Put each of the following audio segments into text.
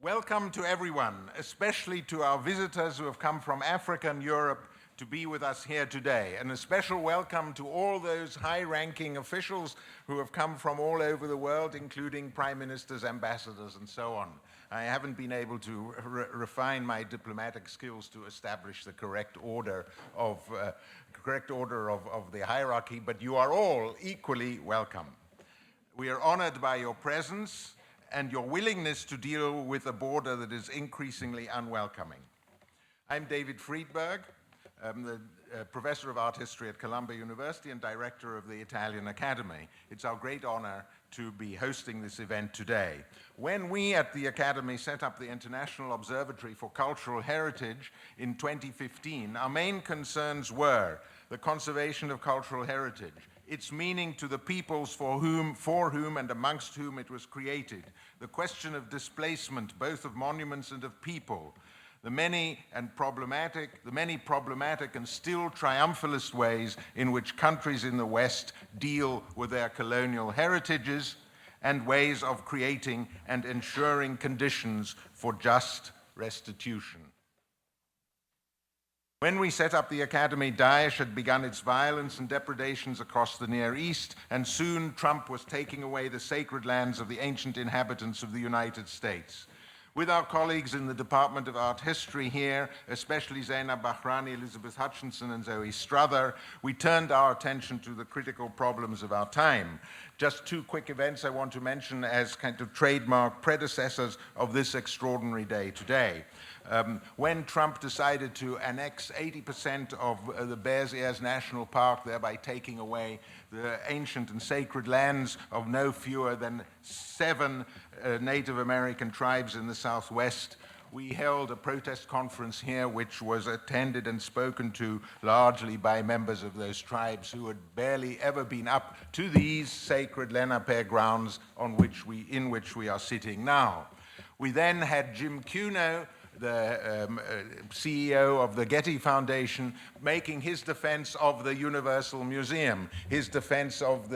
Welcome to everyone, especially to our visitors who have come from Africa and Europe to be with us here today. And a special welcome to all those high-ranking officials who have come from all over the world, including prime ministers, ambassadors, and so on. I haven't been able to refine my diplomatic skills to establish the correct order of the hierarchy, but you are all equally welcome. We are honored by your presence and your willingness to deal with a border that is increasingly unwelcoming. I'm David Freedberg. I'm the professor of art history at Columbia University and director of the Italian Academy. It's our great honor to be hosting this event today. When we at the Academy set up the International Observatory for Cultural Heritage in 2015, our main concerns were the conservation of cultural heritage, its meaning to the peoples for whom and amongst whom it was created, the question of displacement, both of monuments and of people, the many problematic and still triumphalist ways in which countries in the West deal with their colonial heritages, and ways of creating and ensuring conditions for just restitution. When we set up the Academy, Daesh had begun its violence and depredations across the Near East, and soon Trump was taking away the sacred lands of the ancient inhabitants of the United States. With our colleagues in the Department of Art History here, especially Zainab Bahrani, Elizabeth Hutchinson, and Zoe Strother, we turned our attention to the critical problems of our time. Just two quick events I want to mention as kind of trademark predecessors of this extraordinary day today. When Trump decided to annex 80% of the Berger National Park, thereby taking away the ancient and sacred lands of no fewer than 7 Native American tribes in the Southwest, we held a protest conference here which was attended and spoken to largely by members of those tribes who had barely ever been up to these sacred Lenape grounds in which we are sitting now. We then had Jim Cuno, the CEO of the Getty Foundation, making his defense of the Universal Museum, his defense of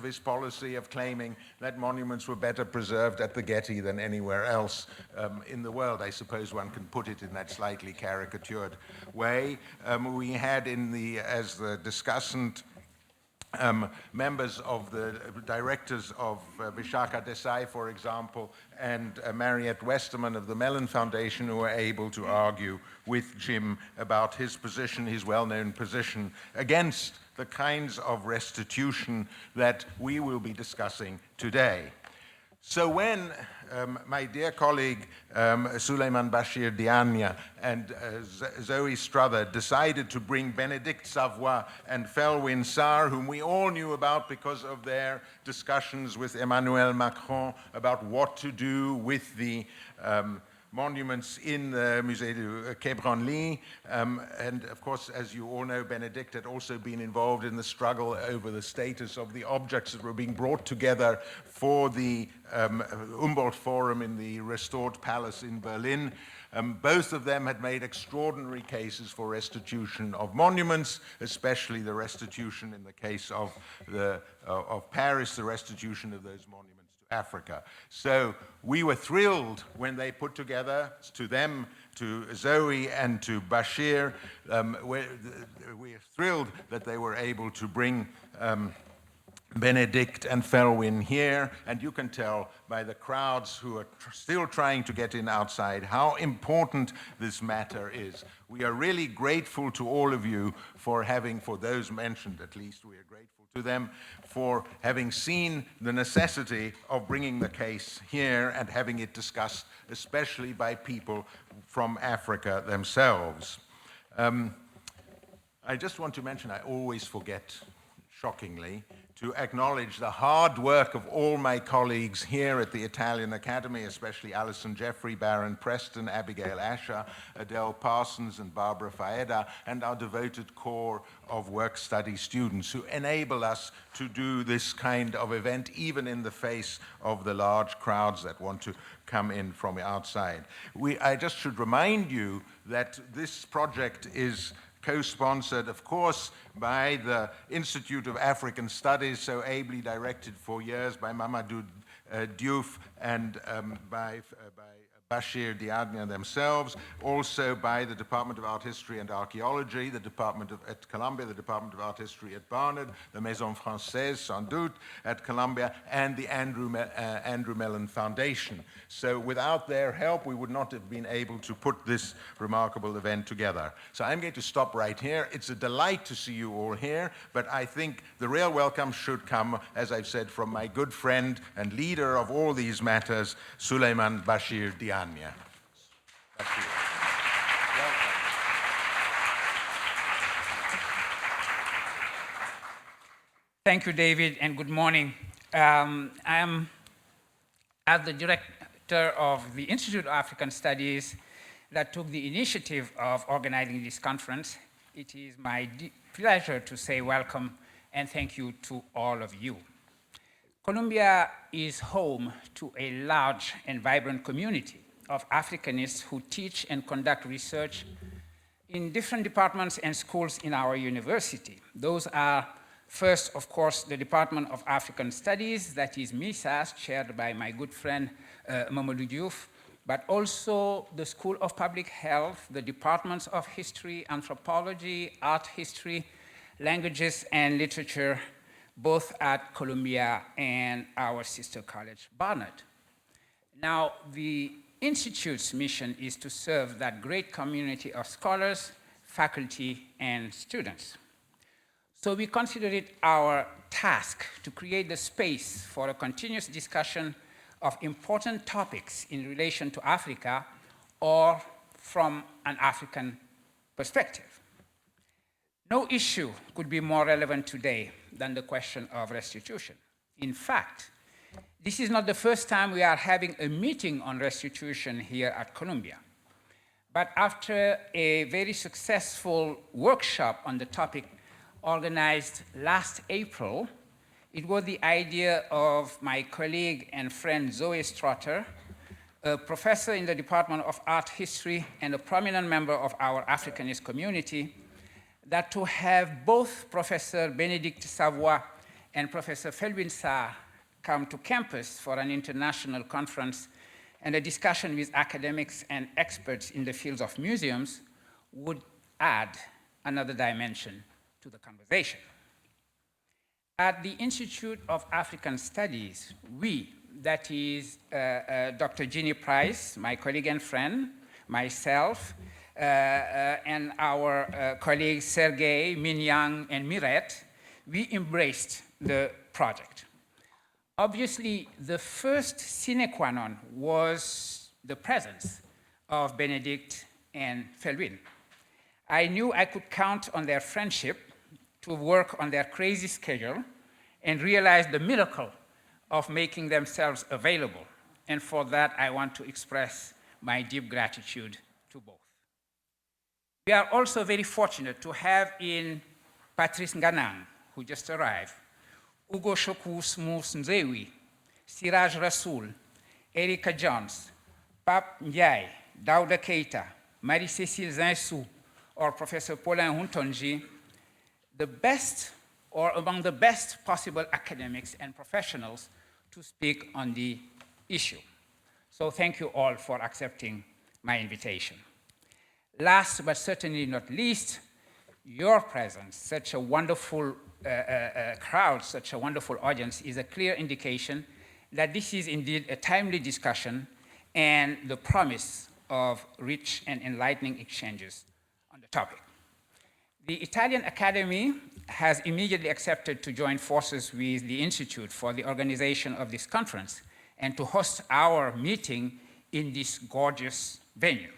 his policy of claiming that monuments were better preserved at the Getty than anywhere else in the world. I suppose one can put it in that slightly caricatured way. We had as the discussant, members of the directors of Vishaka Desai, for example, and Mariette Westerman of the Mellon Foundation, who were able to argue with Jim about his position, his well-known position, against the kinds of restitution that we will be discussing today. So when my dear colleague Souleymane Bachir Diagne and Zoe Strother decided to bring Bénédicte Savoy and Felwine Sarr, whom we all knew about because of their discussions with Emmanuel Macron about what to do with the monuments in the Musée du Quai Branly. And of course, as you all know, Bénédicte had also been involved in the struggle over the status of the objects that were being brought together for the Humboldt Forum in the restored palace in Berlin. Both of them had made extraordinary cases for restitution of monuments, especially the restitution in the case of Paris, the restitution of those monuments to Africa. So we were thrilled when they put together, to Zoe and to Bachir, we are thrilled that they were able to bring Bénédicte and Felwine here, and you can tell by the crowds who are still trying to get in outside how important this matter is. We are really grateful to all of you for those mentioned at least, we are grateful to them for having seen the necessity of bringing the case here and having it discussed, especially by people from Africa themselves. I just want to mention, I always forget, shockingly, to acknowledge the hard work of all my colleagues here at the Italian Academy, especially Alison Jeffrey, Baron Preston, Abigail Asher, Adele Parsons, and Barbara Faeda, and our devoted core of work-study students who enable us to do this kind of event, even in the face of the large crowds that want to come in from outside. I just should remind you that this project is co-sponsored, of course, by the Institute of African Studies, so ably directed for years by Mamadou Diouf and by Bachir Diagne themselves, also by the Department of Art History and Archaeology, the at Columbia, the Department of Art History at Barnard, the Maison Française, sans doute, at Columbia, and the Andrew Mellon Foundation. So without their help, we would not have been able to put this remarkable event together. So I'm going to stop right here. It's a delight to see you all here, but I think the real welcome should come, as I've said, from my good friend and leader of all these matters, Souleymane Bachir Diagne. Thank you, David, and good morning. I'm as the director of the Institute of African Studies that took the initiative of organizing this conference. It is my pleasure to say welcome and thank you to all of you. Columbia is home to a large and vibrant community of Africanists who teach and conduct research in different departments and schools in our university. Those are, first, of course, the Department of African Studies, that is MISAS, chaired by my good friend Mamadou Diouf, but also the School of Public Health, the Departments of History, Anthropology, Art History, Languages and Literature, both at Columbia and our sister college, Barnard. Now, the Institute's mission is to serve that great community of scholars, faculty, and students. So we consider it our task to create the space for a continuous discussion of important topics in relation to Africa or from an African perspective. No issue could be more relevant today than the question of restitution. In fact, this is not the first time we are having a meeting on restitution here at Columbia. But after a very successful workshop on the topic organized last April, it was the idea of my colleague and friend Zoe Strotter, a professor in the Department of Art History and a prominent member of our Africanist community, that to have both Professor Bénédicte Savoy and Professor Felwine Sarr come to campus for an international conference and a discussion with academics and experts in the fields of museums would add another dimension to the conversation. At the Institute of African Studies, we, that is Dr. Ginny Price, my colleague and friend, myself, and our colleagues Sergei, Minyang, and Miret, we embraced the project. Obviously, the first sine qua non was the presence of Bénédicte and Felwine. I knew I could count on their friendship to work on their crazy schedule and realize the miracle of making themselves available. And for that, I want to express my deep gratitude to both. We are also very fortunate to have in Patrice Nganang, who just arrived, Ugochukwu-Smooth Nzewi, Siraj Rasoul, Erika Jones, Pap Ndiaye, Dauda Keita, Marie-Cécile Zinsou, or Professor Paulin Huntonji, the best or among the best possible academics and professionals to speak on the issue. So thank you all for accepting my invitation. Last but certainly not least, your presence, such a wonderful crowd, such a wonderful audience, is a clear indication that this is indeed a timely discussion and the promise of rich and enlightening exchanges on the topic. The Italian Academy has immediately accepted to join forces with the Institute for the organization of this conference and to host our meeting in this gorgeous venue.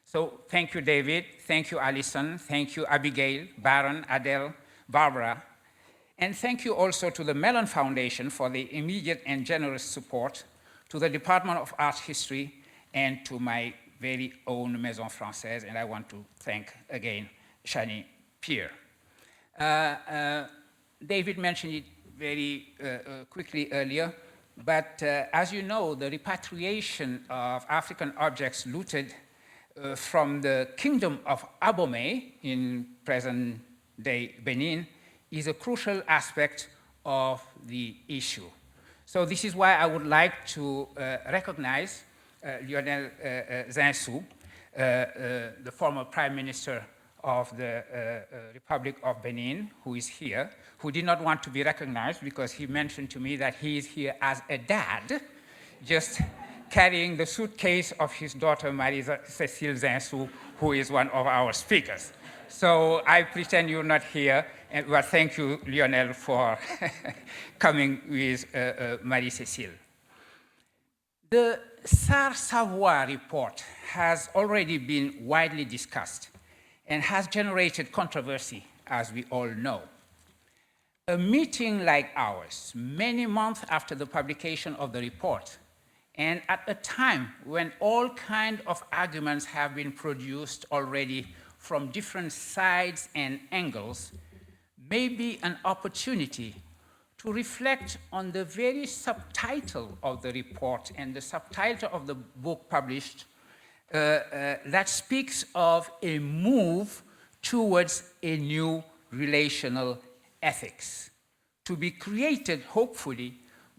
So thank you, David. Thank you, Alison. Thank you, Abigail, Baron, Adele, Barbara. And thank you also to the Mellon Foundation for the immediate and generous support, to the Department of Art History, and to my very own Maison Française. And I want to thank again Shani Pierre. David mentioned it very quickly earlier, but as you know, the repatriation of African objects looted from the Kingdom of Abomey in present-day Benin is a crucial aspect of the issue. So this is why I would like to recognize Lionel Zinsou, the former Prime Minister of the Republic of Benin, who is here, who did not want to be recognized because he mentioned to me that he is here as a dad, just carrying the suitcase of his daughter, Marie-Cécile Zinsou, who is one of our speakers. So I pretend you're not here, but thank you, Lionel, for coming with Marie-Cécile. The Sarr and Savoy report has already been widely discussed and has generated controversy, as we all know. A meeting like ours, many months after the publication of the report, and at a time when all kinds of arguments have been produced already from different sides and angles, may be an opportunity to reflect on the very subtitle of the report and the subtitle of the book published that speaks of a move towards a new relational ethics, to be created, hopefully,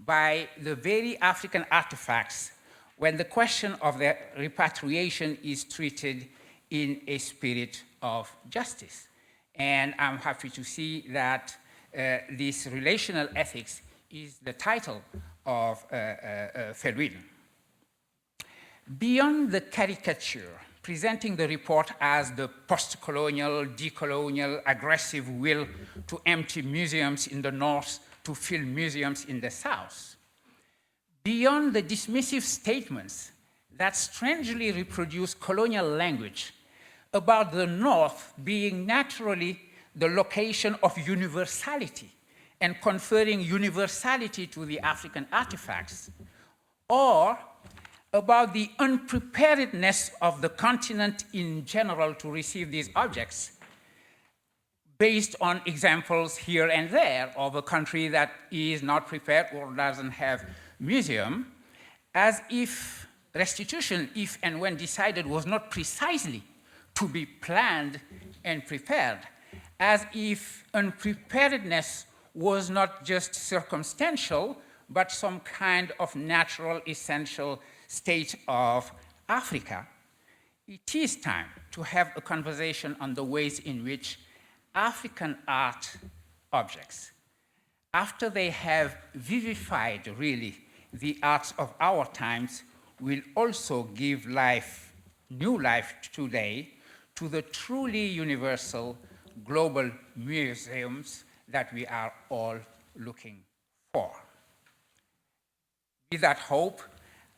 by the very African artifacts when the question of their repatriation is treated in a spirit of justice. And I'm happy to see that this relational ethics is the title of Felwine. Beyond the caricature, presenting the report as the post-colonial, decolonial, aggressive will to empty museums in the North to fill museums in the South, beyond the dismissive statements that strangely reproduce colonial language about the North being naturally the location of universality and conferring universality to the African artifacts, or about the unpreparedness of the continent in general to receive these objects, based on examples here and there of a country that is not prepared or doesn't have museum, as if restitution, if and when decided, was not precisely to be planned and prepared, as if unpreparedness was not just circumstantial, but some kind of natural, essential state of Africa. It is time to have a conversation on the ways in which African art objects, after they have vivified, really, the arts of our times, will also give life, new life today, to the truly universal global museums that we are all looking for. With that hope,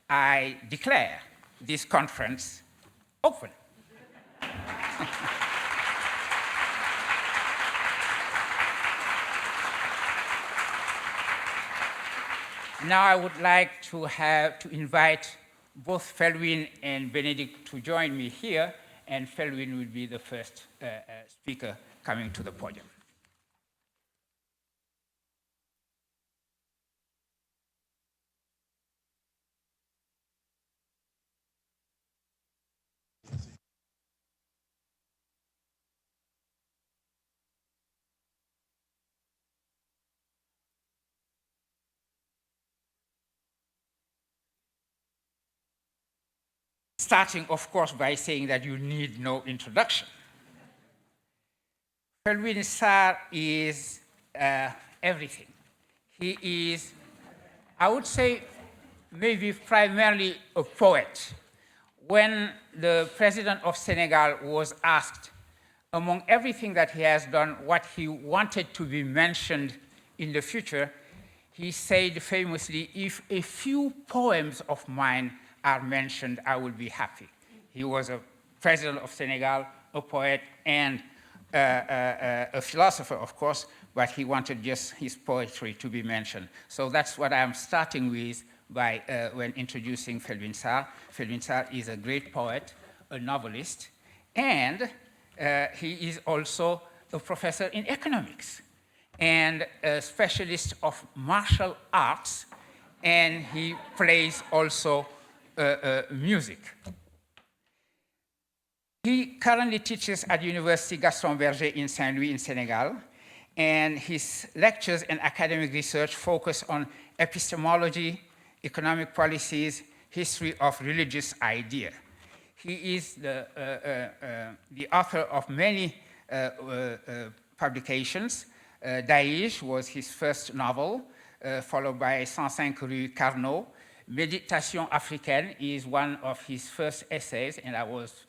I declare this conference open. Now I would like to invite both Felwine and Bénédicte to join me here, and Felwine will be the first speaker coming to the podium. Starting, of course, by saying that you need no introduction. Felwine Sarr is everything. He is, I would say, maybe primarily a poet. When the president of Senegal was asked, among everything that he has done, what he wanted to be mentioned in the future, he said famously, if a few poems of mine are mentioned, I will be happy. He was a president of Senegal, a poet, and a philosopher, of course, but he wanted just his poetry to be mentioned. So that's what I'm starting with by when introducing Felwine Sarr. Felwine Sarr is a great poet, a novelist, and he is also a professor in economics and a specialist of martial arts, and he plays also music. He currently teaches at University Gaston Berger in Saint-Louis in Senegal, and his lectures and academic research focus on epistemology, economic policies, history of religious idea. He is the author of many publications. Daïch was his first novel, followed by 105 Rue Carnot. Méditation africaine is one of his first essays, and I was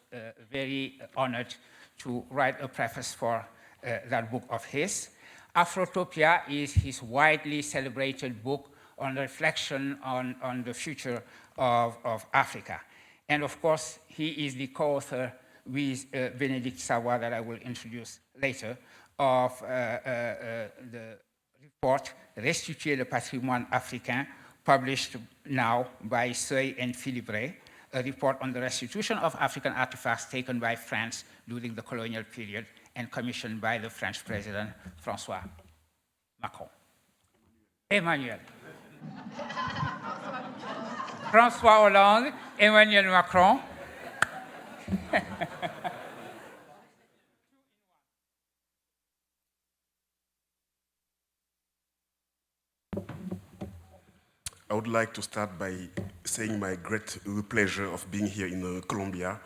very honored to write a preface for that book of his. Afrotopia is his widely celebrated book on reflection on the future of Africa. And of course, he is the co-author with Bénédicte Savoy, that I will introduce later, of the report Restituer le patrimoine africain, published now by Seuil and Philibret, a report on the restitution of African artifacts taken by France during the colonial period and commissioned by the French President François Macron. Emmanuel. François Hollande, Emmanuel Macron. I would like to start by saying my great pleasure of being here in Colombia.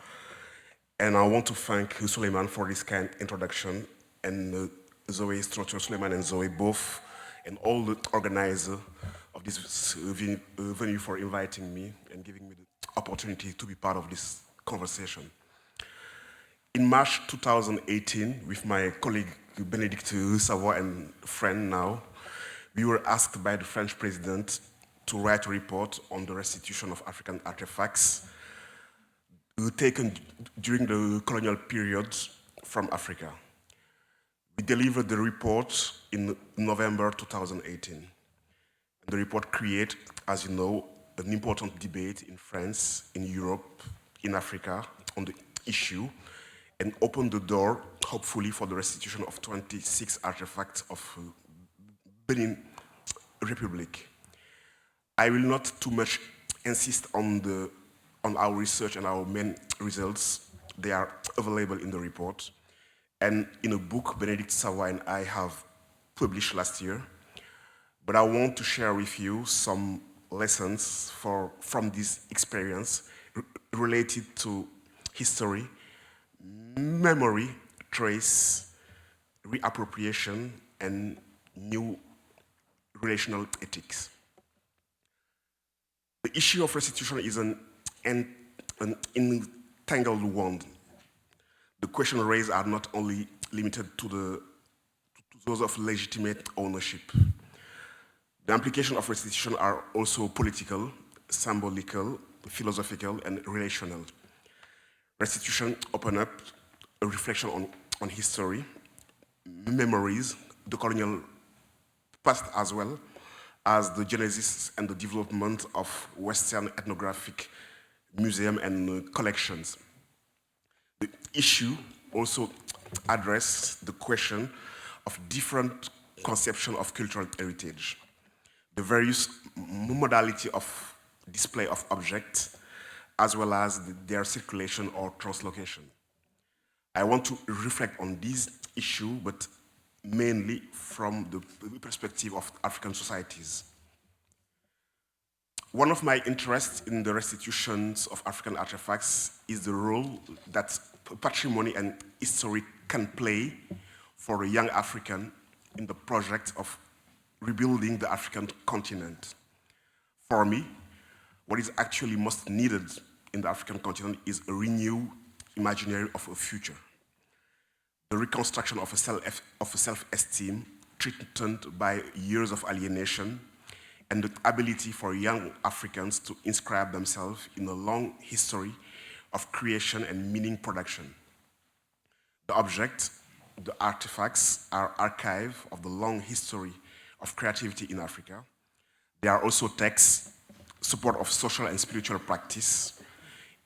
And I want to thank Souleymane for this kind introduction, and Zoe, Structure, Souleymane and Zoe both, and all the organizers of this venue for inviting me and giving me the opportunity to be part of this conversation. In March 2018, with my colleague Bénédicte Savoy and friend now, we were asked by the French president to write a report on the restitution of African artifacts taken during the colonial period from Africa. We delivered the report in November 2018. The report created, as you know, an important debate in France, in Europe, in Africa on the issue, and opened the door, hopefully, for the restitution of 26 artifacts of Benin Republic. I will not too much insist on our research and our main results. They are available in the report. And in a book Bénédicte Savoy and I have published last year. But I want to share with you some lessons from this experience related to history, memory, trace, reappropriation, and new relational ethics. The issue of restitution is an entangled one. The questions raised are not only limited to those of legitimate ownership. The implications of restitution are also political, symbolical, philosophical, and relational. Restitution opens up a reflection on history, memories, the colonial past, as well as the genesis and the development of Western ethnographic museum and collections. The issue also addresses the question of different conception of cultural heritage, the various modality of display of objects, as well as their circulation or translocation. I want to reflect on this issue, but mainly from the perspective of African societies. One of my interests in the restitutions of African artifacts is the role that patrimony and history can play for a young African in the project of rebuilding the African continent. For me, what is actually most needed in the African continent is a renewed imaginary of a future. The reconstruction of a self-esteem threatened by years of alienation, and the ability for young Africans to inscribe themselves in a long history of creation and meaning production. The objects, the artifacts, are archive of the long history of creativity in Africa. They are also texts, support of social and spiritual practice.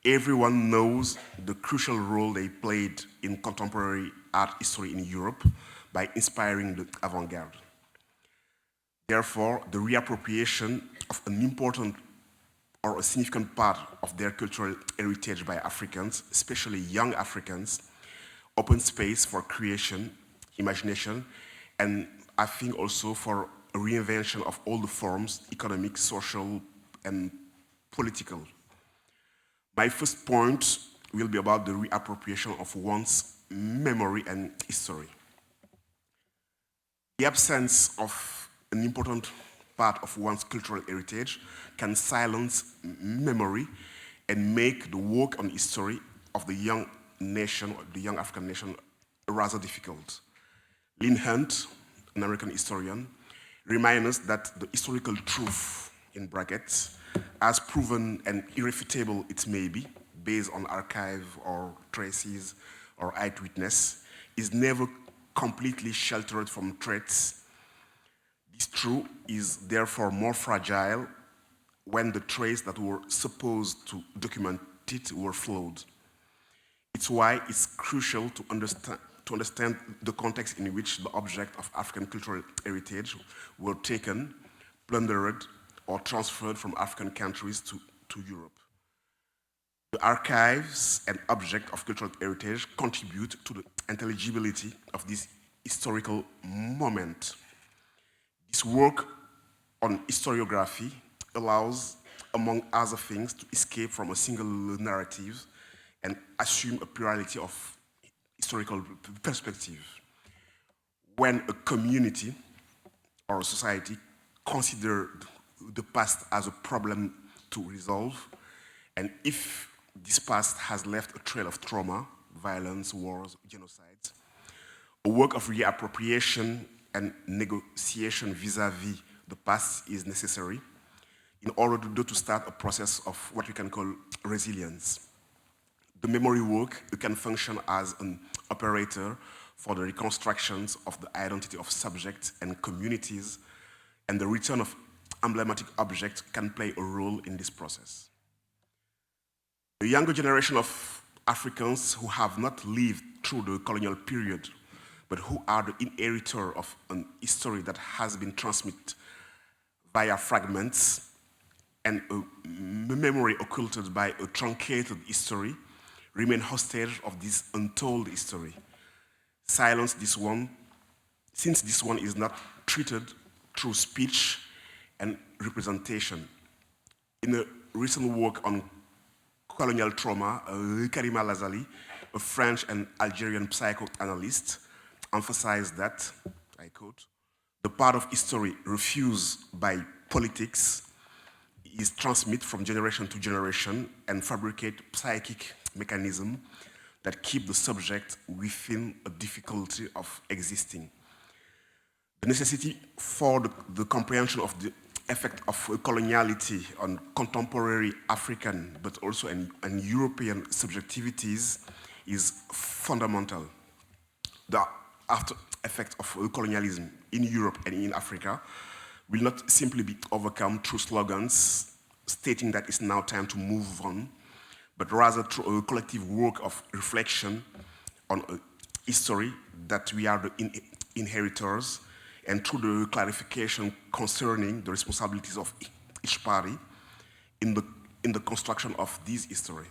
Everyone knows the crucial role they played in contemporary art history in Europe by inspiring the avant-garde. Therefore, the reappropriation of an important or a significant part of their cultural heritage by Africans, especially young Africans, opens space for creation, imagination, and I think also for a reinvention of all the forms, economic, social, and political. My first point will be about the reappropriation of one's memory and history. The absence of an important part of one's cultural heritage can silence memory and make the work on history of the young nation, or the young African nation, rather difficult. Lynn Hunt, an American historian, reminds us that the historical truth, in brackets, as proven and irrefutable it may be, based on archive or traces or eyewitness, is never completely sheltered from threats. This truth is therefore more fragile when the traces that were supposed to document it were flawed. It's why it's crucial to understand the context in which the object of African cultural heritage were taken, plundered, or transferred from African countries to Europe. The archives and object of cultural heritage contribute to the intelligibility of this historical moment. This work on historiography allows, among other things, to escape from a single narrative and assume a plurality of historical perspective. When a community or a society consider the past as a problem to resolve, and if this past has left a trail of trauma, violence, wars, genocides, a work of reappropriation and negotiation vis-à-vis the past is necessary in order to start a process of what we can call resilience. The memory work can function as an operator for the reconstructions of the identity of subjects and communities, and the return of emblematic objects can play a role in this process. The younger generation of Africans who have not lived through the colonial period, but who are the inheritor of an history that has been transmitted via fragments and a memory occulted by a truncated history, remain hostage of this untold history. Silence this one, since this one is not treated through speech and representation. In a recent work on colonial trauma, Karima Lazali, a French and Algerian psychoanalyst, emphasized that, I quote, the part of history refused by politics is transmitted from generation to generation and fabricate psychic mechanisms that keep the subject within a difficulty of existing. The necessity for the comprehension of the effect of coloniality on contemporary African, but also and European subjectivities is fundamental. The after effect of colonialism in Europe and in Africa will not simply be overcome through slogans stating that it's now time to move on, but rather through a collective work of reflection on a history that we are the inheritors, and through the clarification concerning the responsibilities of each party in the construction of this history.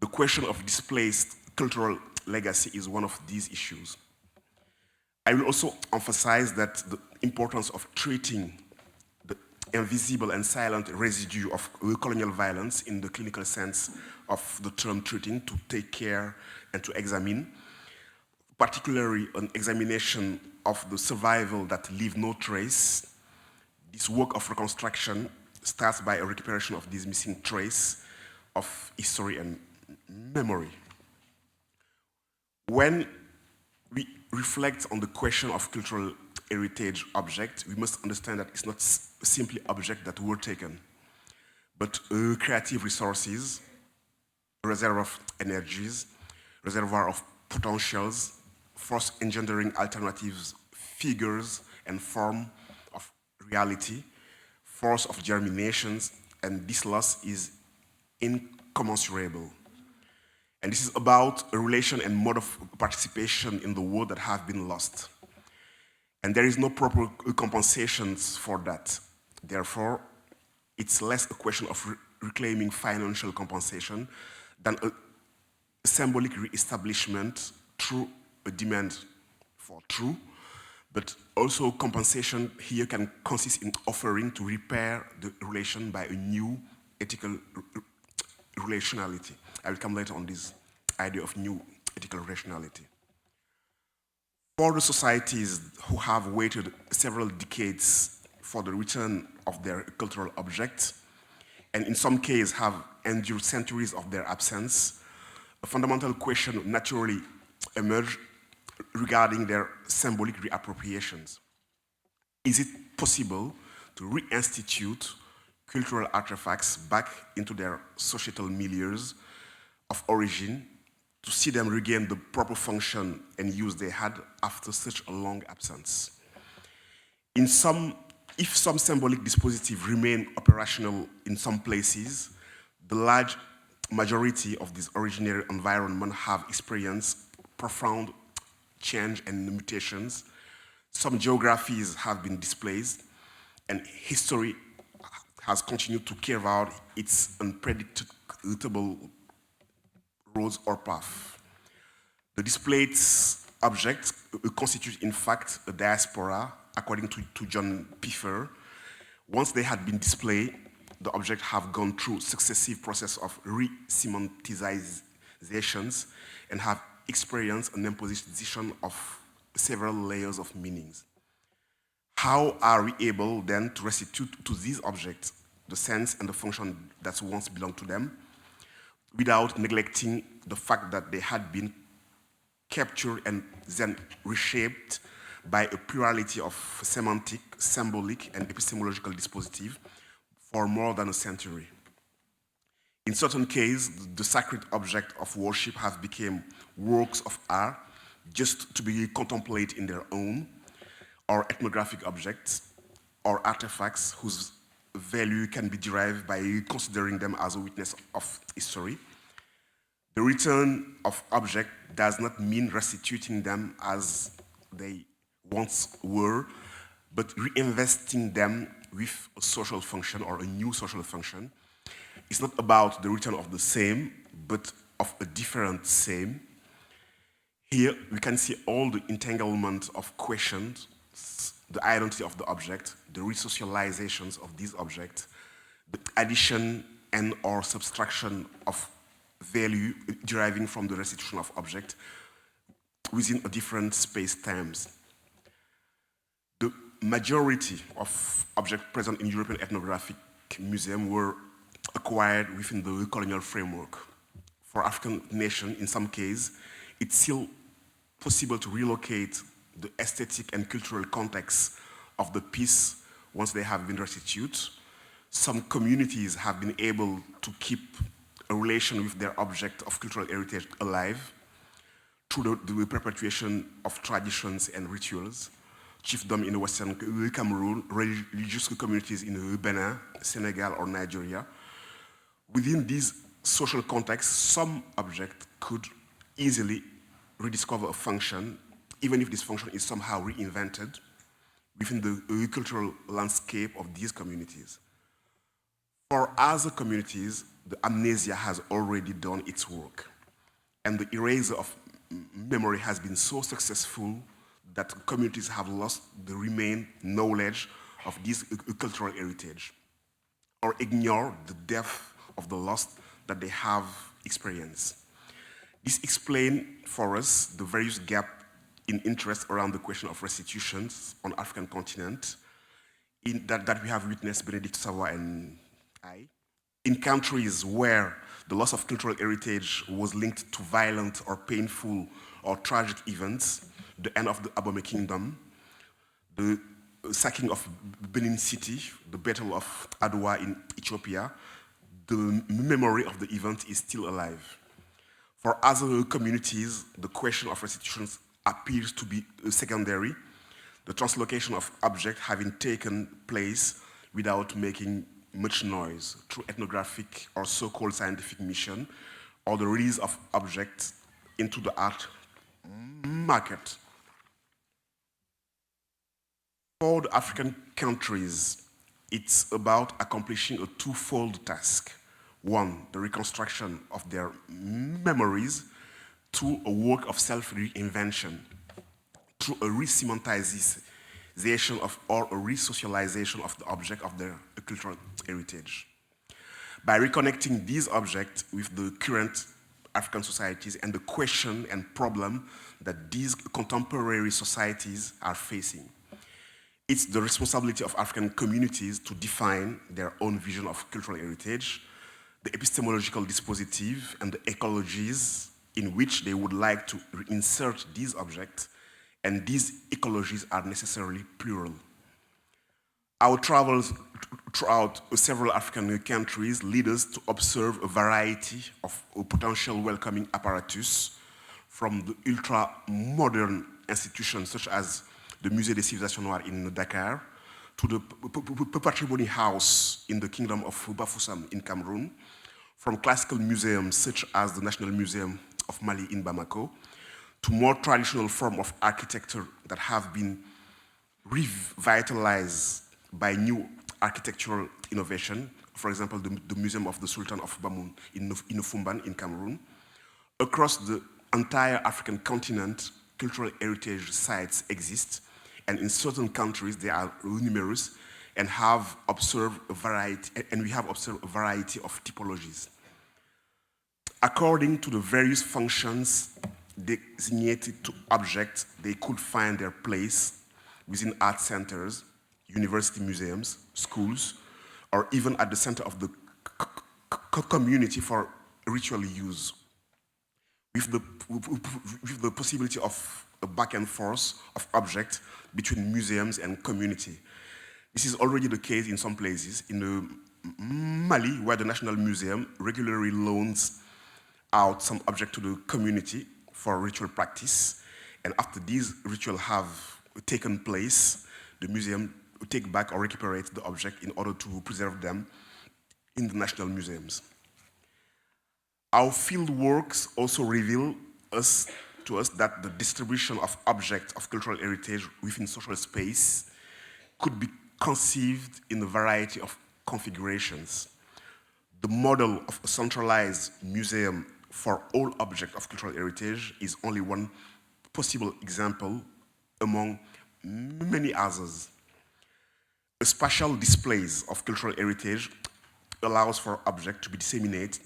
The question of displaced cultural legacy is one of these issues. I will also emphasize that the importance of treating the invisible and silent residue of colonial violence in the clinical sense of the term treating, to take care and to examine, particularly an examination of the survival that leave no trace. This work of reconstruction starts by a recuperation of this missing trace of history and memory. When we reflect on the question of cultural heritage object, we must understand that it's not simply objects that were taken, but creative resources, reservoir of energies, reservoir of potentials, force engendering alternatives, figures and form of reality, force of germinations, and this loss is incommensurable. And this is about a relation and mode of participation in the world that have been lost. And there is no proper compensations for that. Therefore, it's less a question of reclaiming financial compensation than a symbolic reestablishment through a demand for true, But also compensation here can consist in offering to repair the relation by a new ethical relationality. I will come later on this idea of new ethical rationality. For the societies who have waited several decades for the return of their cultural objects, and in some cases have endured centuries of their absence, a fundamental question naturally emerged regarding their symbolic reappropriations. Is it possible to reinstitute cultural artifacts back into their societal milieus of origin, to see them regain the proper function and use they had after such a long absence? If some symbolic dispositifs remain operational in some places, the large majority of this originary environment have experienced profound change and mutations. Some geographies have been displaced, and history has continued to carve out its unpredictable roads or path. The displaced objects constitute, in fact, a diaspora, according to John Pfeffer. Once they had been displayed, the objects have gone through successive process of re-semantizations and have experienced an imposition of several layers of meanings. How are we able then to restitute to these objects the sense and the function that once belonged to them, without neglecting the fact that they had been captured and then reshaped by a plurality of semantic, symbolic, and epistemological dispositifs for more than a century? In certain cases, the sacred object of worship have become works of art just to be contemplated in their own, or ethnographic objects, or artifacts whose value can be derived by considering them as a witness of history. The return of object does not mean restituting them as they once were, but reinvesting them with a social function or a new social function. It's not about the return of the same, but of a different same. Here, we can see all the entanglement of questions, the identity of the object, the resocializations of these objects, the addition and or subtraction of value deriving from the restitution of object within a different space-times. The majority of objects present in European ethnographic museum were acquired within the colonial framework. For African nations, in some cases, it's still possible to relocate the aesthetic and cultural context of the piece once they have been restituted. Some communities have been able to keep a relation with their object of cultural heritage alive through the perpetuation of traditions and rituals. Chiefdom in Western Cameroon, religious communities in Benin, Senegal, or Nigeria. Within these social contexts, some object could easily rediscover a function, even if this function is somehow reinvented within the cultural landscape of these communities. For other communities, the amnesia has already done its work, and the erasure of memory has been so successful that communities have lost the remaining knowledge of this cultural heritage, or ignore the depth of the loss that they have experienced. This explains for us the various gaps in interest around the question of restitutions on African continent that we have witnessed, Bénédicte, Savoy, and I. In countries where the loss of cultural heritage was linked to violent or painful or tragic events, the end of the Abomey Kingdom, the sacking of Benin City, the Battle of Adwa in Ethiopia, the memory of the event is still alive. For other communities, the question of restitutions appears to be secondary, the translocation of objects having taken place without making much noise through ethnographic or so-called scientific mission, or the release of objects into the art market. For the African countries, it's about accomplishing a twofold task. One, the reconstruction of their memories. Two, a work of self-reinvention through a re-semantization of or a re-socialization of the object of their cultural heritage. By reconnecting these objects with the current African societies and the question and problem that these contemporary societies are facing. It's the responsibility of African communities to define their own vision of cultural heritage, the epistemological dispositive, and the ecologies in which they would like to reinsert these objects, and these ecologies are necessarily plural. Our travels throughout several African countries lead us to observe a variety of potential welcoming apparatus, from the ultra-modern institutions such as the Musée des Civilisations Noires in Dakar, to the Patrimony House in the Kingdom of Bafoussam in Cameroon, from classical museums such as the National Museum of Mali in Bamako, to more traditional forms of architecture that have been revitalized by new architectural innovation, for example, the Museum of the Sultan of Bamoun in Nufumban in Cameroon. Across the entire African continent, cultural heritage sites exist, and in certain countries they are numerous, and we have observed a variety of typologies. According to the various functions designated to objects, they could find their place within art centers, university museums, schools, or even at the center of the community for ritual use, with the possibility of a back and forth of objects between museums and community. This is already the case in some places. In Mali, where the National Museum regularly loans out some objects to the community for ritual practice, and after these rituals have taken place, the museum will take back or recuperate the object in order to preserve them in the national museums. Our field works also reveal to us that the distribution of objects of cultural heritage within social space could be conceived in a variety of configurations. The model of a centralized museum for all objects of cultural heritage is only one possible example among many others. A spatial displays of cultural heritage allows for objects to be disseminated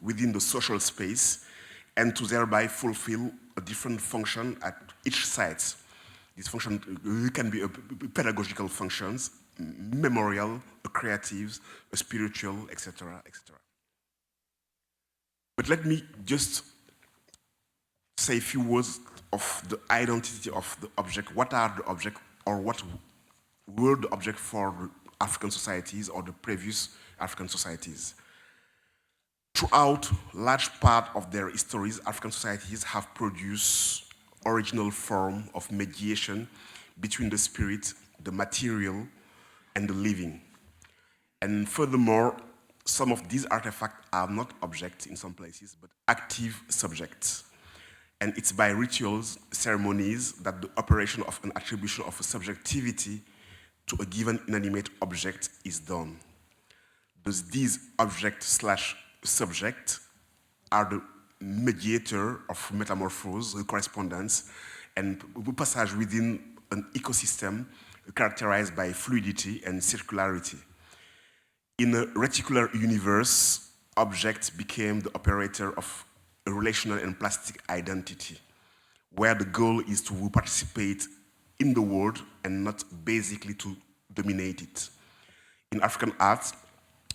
within the social space and to thereby fulfill a different function at each site. This function can be a pedagogical functions, memorial, a creative, a spiritual, etc., etc. But let me just say a few words of the identity of the object. What are the object, or what were the object for the African societies or the previous African societies? Throughout large part of their histories, African societies have produced original form of mediation between the spirit, the material, and the living. And furthermore, some of these artifacts are not objects in some places, but active subjects. And it's by rituals, ceremonies, that the operation of an attribution of a subjectivity to a given inanimate object is done. Thus, these object/subject are the mediator of metamorphose, correspondence, and passage within an ecosystem characterized by fluidity and circularity. In a reticular universe, object became the operator of a relational and plastic identity, where the goal is to participate in the world and not basically to dominate it. In African art,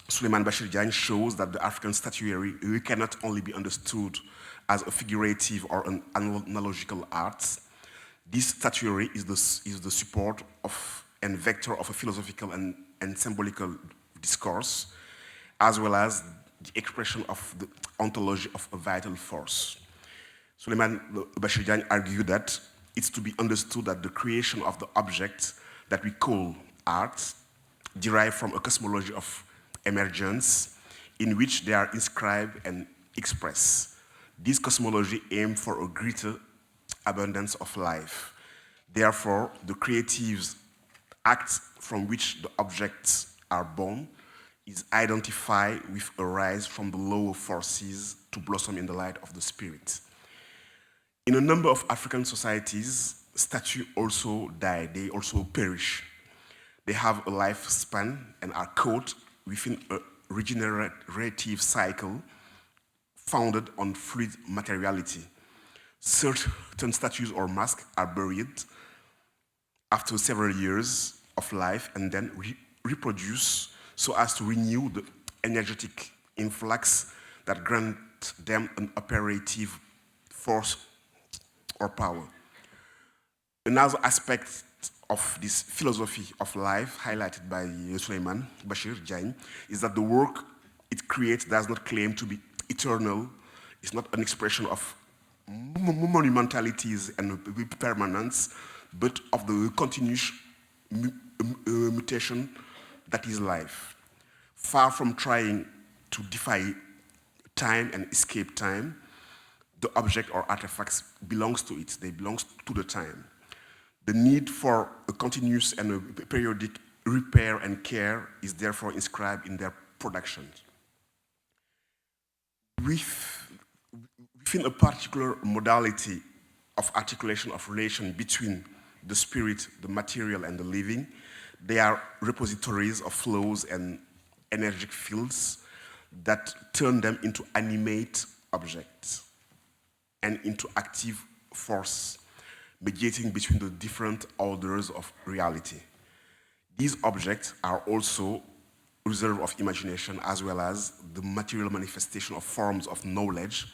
Souleymane Bachir Diagne shows that the African statuary cannot only be understood as a figurative or an analogical art. This statuary is the support of and vector of a philosophical and symbolical discourse, as well as the expression of the ontology of a vital force. Souleymane Bachir Diagne argued that it's to be understood that the creation of the object that we call art derived from a cosmology of emergence in which they are inscribed and expressed. This cosmology aims for a greater abundance of life. Therefore, the creative's act from which the objects are born is identified with a rise from the lower forces to blossom in the light of the spirit. In a number of African societies, statues also die, they also perish. They have a lifespan and are caught within a regenerative cycle founded on fluid materiality. Certain statues or masks are buried after several years of life and then reproduce so as to renew the energetic influx that grant them an operative force or power. Another aspect of this philosophy of life highlighted by Souleymane Bachir Diagne is that the work it creates does not claim to be eternal. It's not an expression of monumentalities and permanence, but of the continuous mutation that is life. Far from trying to defy time and escape time, the object or artifacts belongs to it. They belong to the time. The need for a continuous and a periodic repair and care is therefore inscribed in their production. Within a particular modality of articulation of relation between the spirit, the material, and the living, they are repositories of flows and energetic fields that turn them into animate objects and into active force, mediating between the different orders of reality. These objects are also reserve of imagination as well as the material manifestation of forms of knowledge.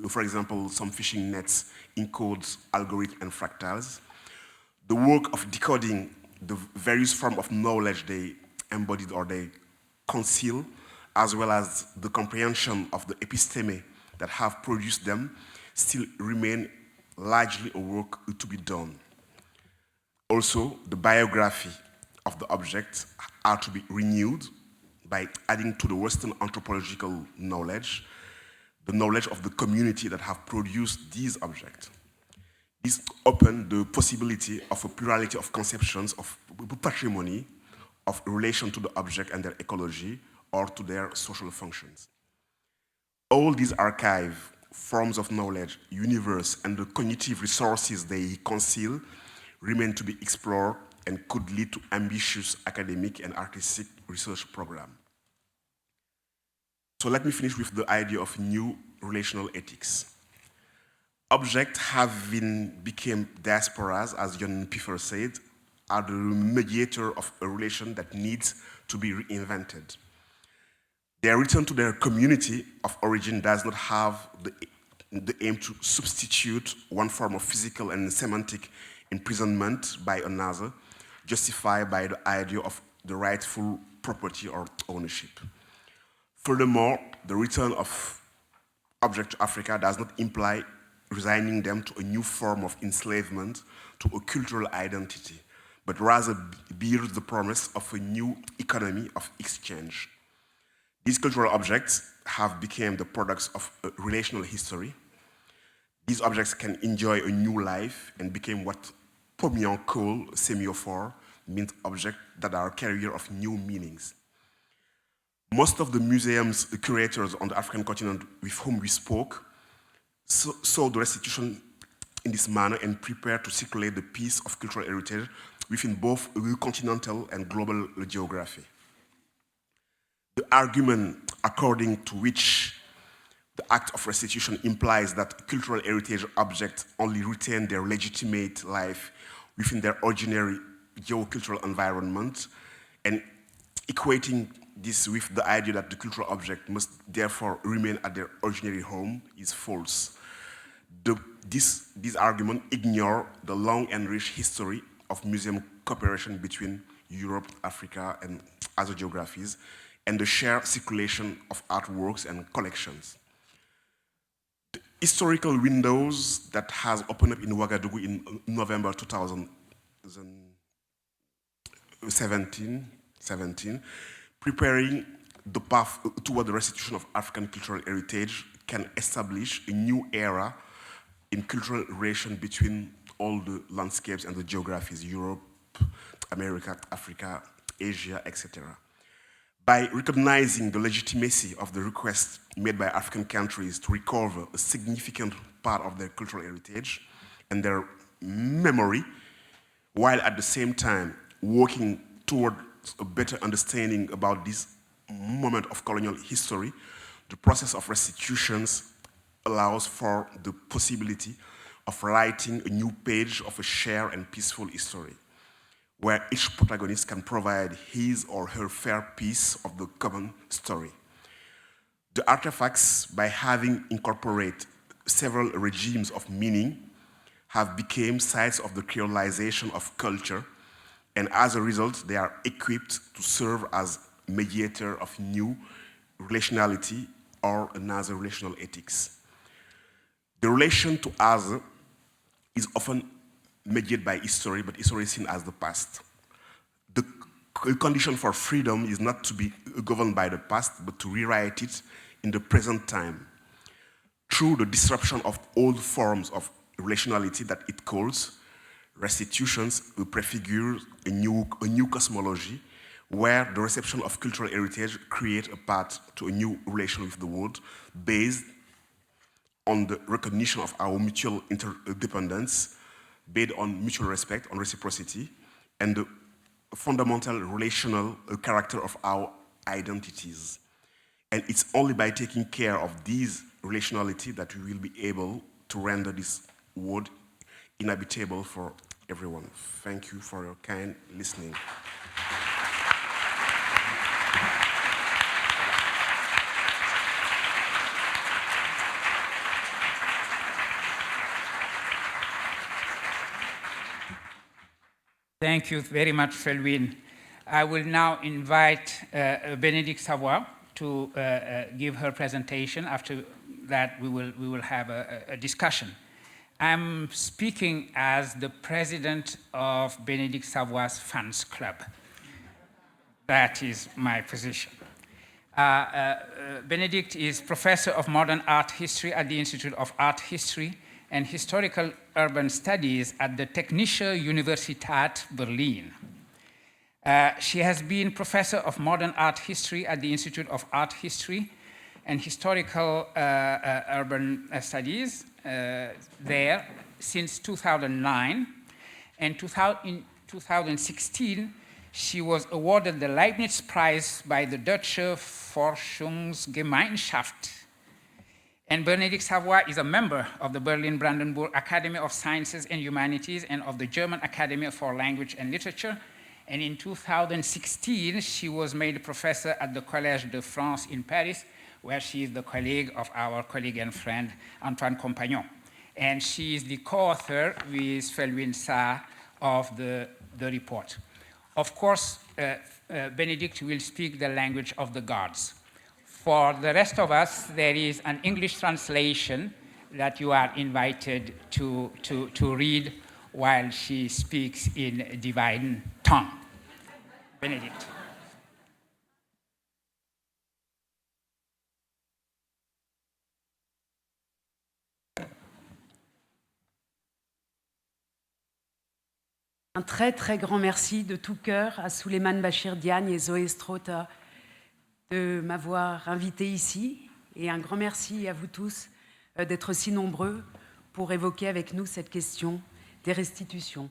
For example, some fishing nets encode algorithms and fractals. The work of decoding the various forms of knowledge they embodied or they conceal, as well as the comprehension of the episteme that have produced them, still remain largely a work to be done. Also, the biography of the objects are to be renewed by adding to the Western anthropological knowledge, the knowledge of the community that have produced these objects. This opens the possibility of a plurality of conceptions of patrimony, of relation to the object and their ecology, or to their social functions. All these archive, forms of knowledge, universe, and the cognitive resources they conceal remain to be explored and could lead to ambitious academic and artistic research programs. So let me finish with the idea of new relational ethics. Objects became diasporas, as Jan Piffer said, are the mediator of a relation that needs to be reinvented. Their return to their community of origin does not have the aim to substitute one form of physical and semantic imprisonment by another, justified by the idea of the rightful property or ownership. Furthermore, the return of objects to Africa does not imply resigning them to a new form of enslavement, to a cultural identity, but rather bears the promise of a new economy of exchange. These cultural objects have become the products of a relational history. These objects can enjoy a new life and become what Pomian called semiophore, means objects that are carriers of new meanings. Most of the museum's curators on the African continent with whom we spoke saw the restitution in this manner and prepared to circulate the piece of cultural heritage within both continental and global geography. The argument according to which the act of restitution implies that cultural heritage objects only retain their legitimate life within their ordinary geocultural environment, and equating this with the idea that the cultural object must therefore remain at their originary home is false. This argument ignores the long and rich history of museum cooperation between Europe, Africa, and other geographies, and the shared circulation of artworks and collections. The historical windows that has opened up in Ouagadougou in November 2017, preparing the path toward the restitution of African cultural heritage, can establish a new era in cultural relation between all the landscapes and the geographies, Europe, America, Africa, Asia, etc. By recognizing the legitimacy of the request made by African countries to recover a significant part of their cultural heritage and their memory, while at the same time working toward a better understanding about this moment of colonial history, the process of restitutions allows for the possibility of writing a new page of a shared and peaceful history, where each protagonist can provide his or her fair piece of the common story. The artifacts, by having incorporated several regimes of meaning, have become sites of the creolization of culture, and as a result, they are equipped to serve as mediator of new relationality or another relational ethics. The relation to other is often mediated by history, but history is seen as the past. The condition for freedom is not to be governed by the past, but to rewrite it in the present time. Through the disruption of old forms of relationality that it calls, restitutions will prefigure a new cosmology where the reception of cultural heritage creates a path to a new relation with the world based on the recognition of our mutual interdependence, based on mutual respect, on reciprocity, and the fundamental relational character of our identities. And it's only by taking care of these relationality that we will be able to render this world inhabitable for everyone. Thank you for your kind listening. Thank you very much, Felwine. I will now invite Bénédicte Savoy to give her presentation. After that, we will have a discussion. I'm speaking as the president of Bénédicte Savoy's fans club. That is my position. Bénédicte is professor of modern art history at the Institute of Art History and Historical Urban Studies at the Technische Universität Berlin. She has been professor of modern art history at the Institute of Art History and Historical Urban Studies there since 2009. And in 2016, she was awarded the Leibniz Prize by the Deutsche Forschungsgemeinschaft. And Bénédicte Savoy is a member of the Berlin-Brandenburg Academy of Sciences and Humanities and of the German Academy for Language and Literature. And in 2016, she was made a professor at the Collège de France in Paris, where she is the colleague of our colleague and friend, Antoine Compagnon. And she is the co-author with Felwine Sarr of the report. Of course, Bénédicte will speak the language of the gods. For the rest of us, there is an English translation that you are invited to read while she speaks in divine tongue. Bénédicte. Un très très grand merci de tout cœur à Souleymane Bachir Diagne et Zoé Strota de m'avoir invité ici, et un grand merci à vous tous d'être si nombreux pour évoquer avec nous cette question des restitutions.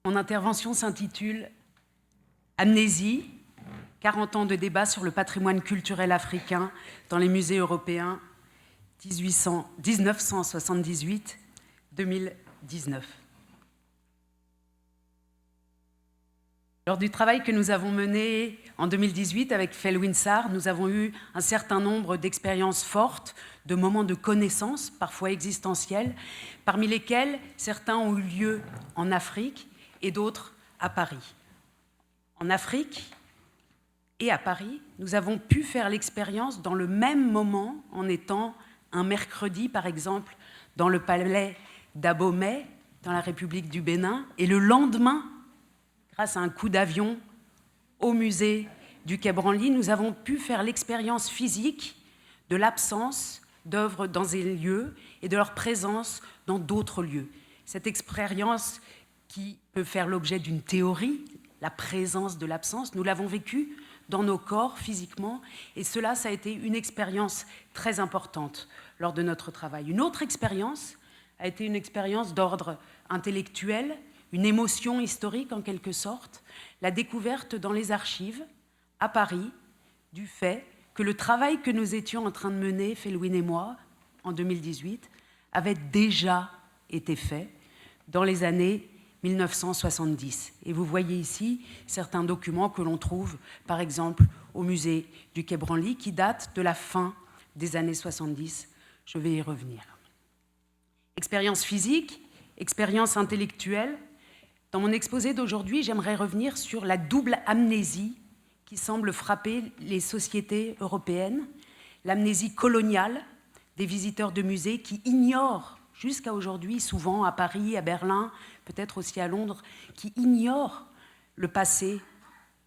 Mon intervention s'intitule « Amnésie, 40 ans de débat sur le patrimoine culturel africain dans les musées européens 1978-2019 ». Lors du travail que nous avons mené en 2018 avec Felwine Sarr, nous avons eu un certain nombre d'expériences fortes, de moments de connaissance, parfois existentiels, parmi lesquels certains ont eu lieu en Afrique et d'autres à Paris. En Afrique et à Paris, nous avons pu faire l'expérience dans le même moment en étant un mercredi, par exemple, dans le palais d'Abomey, dans la République du Bénin, et le lendemain, grâce à un coup d'avion au musée du Quai Branly, nous avons pu faire l'expérience physique de l'absence d'œuvres dans ces lieux et de leur présence dans d'autres lieux. Cette expérience qui peut faire l'objet d'une théorie, la présence de l'absence, nous l'avons vécue dans nos corps physiquement, et cela, ça a été une expérience très importante lors de notre travail. Une autre expérience a été une expérience d'ordre intellectuel, une émotion historique en quelque sorte, la découverte dans les archives, à Paris, du fait que le travail que nous étions en train de mener, Felwine et moi, en 2018, avait déjà été fait dans les années 1970. Et vous voyez ici certains documents que l'on trouve, par exemple, au musée du Quai Branly, qui datent de la fin des années 70. Je vais y revenir. Expérience physique, expérience intellectuelle. Dans mon exposé d'aujourd'hui, j'aimerais revenir sur la double amnésie qui semble frapper les sociétés européennes, l'amnésie coloniale des visiteurs de musées qui ignorent, jusqu'à aujourd'hui, souvent à Paris, à Berlin, peut-être aussi à Londres, qui ignorent le passé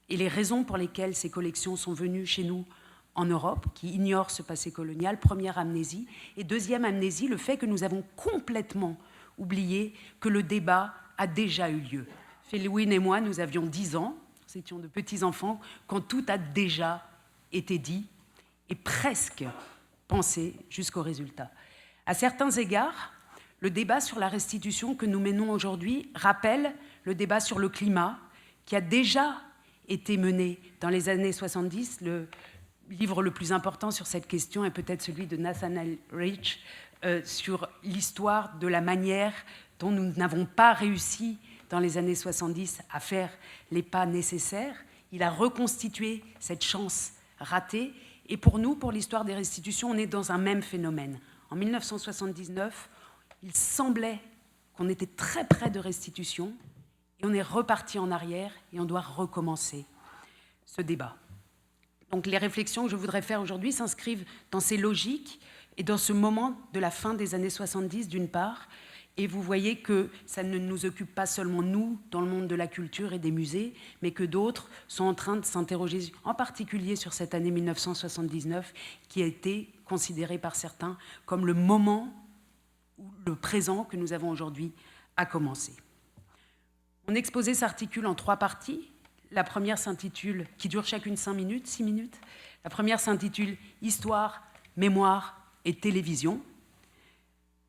et les raisons pour lesquelles ces collections sont venues chez nous en Europe, qui ignorent ce passé colonial, première amnésie. Et deuxième amnésie, le fait que nous avons complètement oublié que le débat a déjà eu lieu. Felwine et moi, nous avions 10 ans, nous étions de petits-enfants, quand tout a déjà été dit et presque pensé jusqu'au résultat. À certains égards, le débat sur la restitution que nous menons aujourd'hui rappelle le débat sur le climat qui a déjà été mené dans les années 70. Le livre le plus important sur cette question est peut-être celui de Nathaniel Rich sur l'histoire de la manière dont nous n'avons pas réussi dans les années 70 à faire les pas nécessaires. Il a reconstitué cette chance ratée. Et pour nous, pour l'histoire des restitutions, on est dans un même phénomène. En 1979, il semblait qu'on était très près de restitution et on est reparti en arrière et on doit recommencer ce débat. Donc les réflexions que je voudrais faire aujourd'hui s'inscrivent dans ces logiques et dans ce moment de la fin des années 70 d'une part, et vous voyez que ça ne nous occupe pas seulement nous dans le monde de la culture et des musées, mais que d'autres sont en train de s'interroger, en particulier sur cette année 1979, qui a été considérée par certains comme le moment où le présent que nous avons aujourd'hui a commencé. Mon exposé s'articule en 3 parties. La première s'intitule, qui dure chacune 6 minutes. La première s'intitule « Histoire, mémoire et télévision ».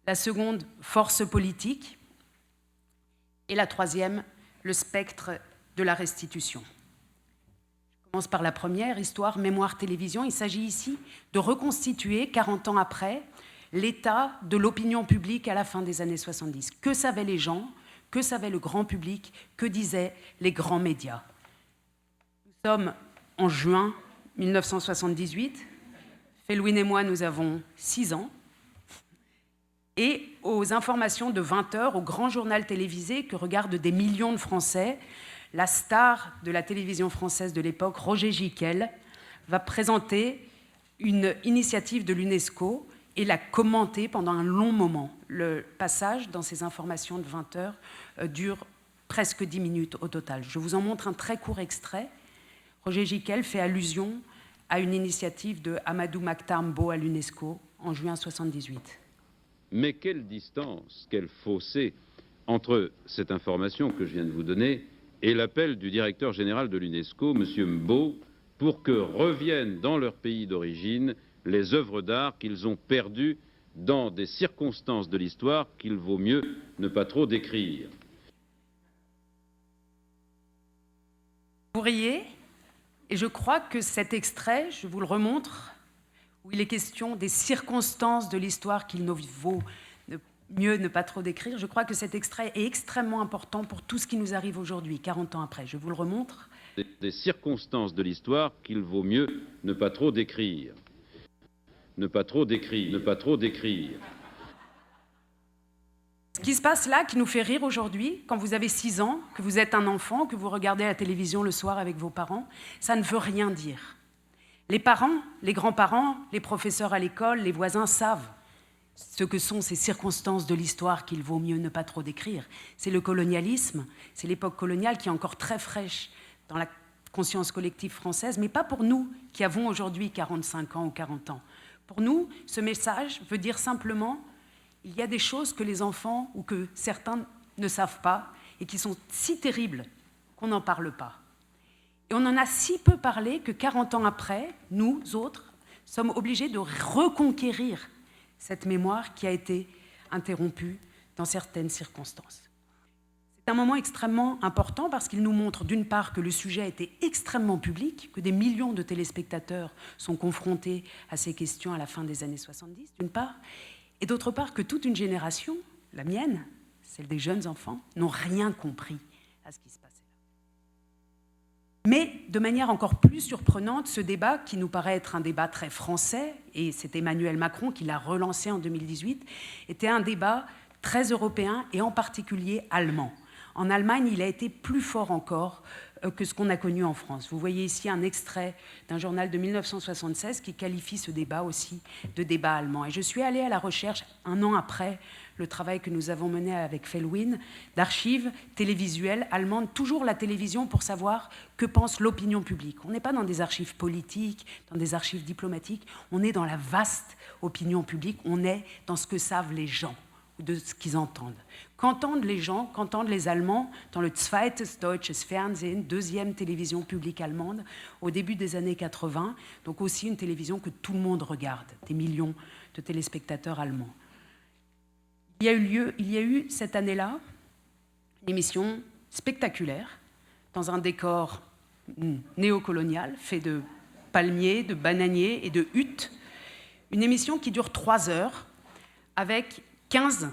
La seconde, force politique. Et la troisième, le spectre de la restitution. Je commence par la première, histoire, mémoire, télévision. Il s'agit ici de reconstituer, 40 ans après, l'état de l'opinion publique à la fin des années 70. Que savaient les gens? Que savait le grand public? Que disaient les grands médias? Nous sommes en juin 1978. Felwine et moi, nous avons 6 ans. Et aux informations de 20 heures, au grand journal télévisé que regardent des millions de Français, la star de la télévision française de l'époque, Roger Giquel, va présenter une initiative de l'UNESCO et la commenter pendant un long moment. Le passage dans ces informations de 20 heures dure presque 10 minutes au total. Je vous en montre un très court extrait. Roger Giquel fait allusion à une initiative de Amadou Makhtar Mbow à l'UNESCO en juin 1978. Mais quelle distance, quel fossé entre cette information que je viens de vous donner et l'appel du directeur général de l'UNESCO, M. Mbow, pour que reviennent dans leur pays d'origine les œuvres d'art qu'ils ont perdues dans des circonstances de l'histoire qu'il vaut mieux ne pas trop décrire. Vous riez, et je crois que cet extrait, je vous le remontre, où il est question des circonstances de l'histoire qu'il nous vaut mieux ne pas trop décrire, je crois que cet extrait est extrêmement important pour tout ce qui nous arrive aujourd'hui, 40 ans après. Je vous le remontre. Des circonstances de l'histoire qu'il vaut mieux ne pas trop décrire. Ne pas trop décrire, ne pas trop décrire. Ce qui se passe là, qui nous fait rire aujourd'hui, quand vous avez 6 ans, que vous êtes un enfant, que vous regardez la télévision le soir avec vos parents, ça ne veut rien dire. Les parents, les grands-parents, les professeurs à l'école, les voisins savent ce que sont ces circonstances de l'histoire qu'il vaut mieux ne pas trop décrire. C'est le colonialisme, c'est l'époque coloniale qui est encore très fraîche dans la conscience collective française, mais pas pour nous qui avons aujourd'hui 45 ans ou 40 ans. Pour nous, ce message veut dire simplement il y a des choses que les enfants ou que certains ne savent pas et qui sont si terribles qu'on n'en parle pas. Et on en a si peu parlé que 40 ans après, nous autres, sommes obligés de reconquérir cette mémoire qui a été interrompue dans certaines circonstances. C'est un moment extrêmement important parce qu'il nous montre d'une part que le sujet était extrêmement public, que des millions de téléspectateurs sont confrontés à ces questions à la fin des années 70, d'une part, et d'autre part que toute une génération, la mienne, celle des jeunes enfants, n'ont rien compris à ce qui se passait là. Mais de manière encore plus surprenante, ce débat, qui nous paraît être un débat très français, et c'est Emmanuel Macron qui l'a relancé en 2018, était un débat très européen et en particulier allemand. En Allemagne, il a été plus fort encore que ce qu'on a connu en France. Vous voyez ici un extrait d'un journal de 1976 qui qualifie ce débat aussi de débat allemand. Et je suis allée à la recherche, un an après le travail que nous avons mené avec Felwine, d'archives télévisuelles allemandes, toujours la télévision, pour savoir que pense l'opinion publique. On n'est pas dans des archives politiques, dans des archives diplomatiques, on est dans la vaste opinion publique, on est dans ce que savent les gens, de ce qu'ils entendent. Qu'entendent les gens, qu'entendent les Allemands dans le Zweites Deutsches Fernsehen, deuxième télévision publique allemande, au début des années 80, donc aussi une télévision que tout le monde regarde, des millions de téléspectateurs allemands. Il y a eu cette année-là une émission spectaculaire dans un décor néocolonial fait de palmiers, de bananiers et de huttes, une émission qui dure 3 heures avec 15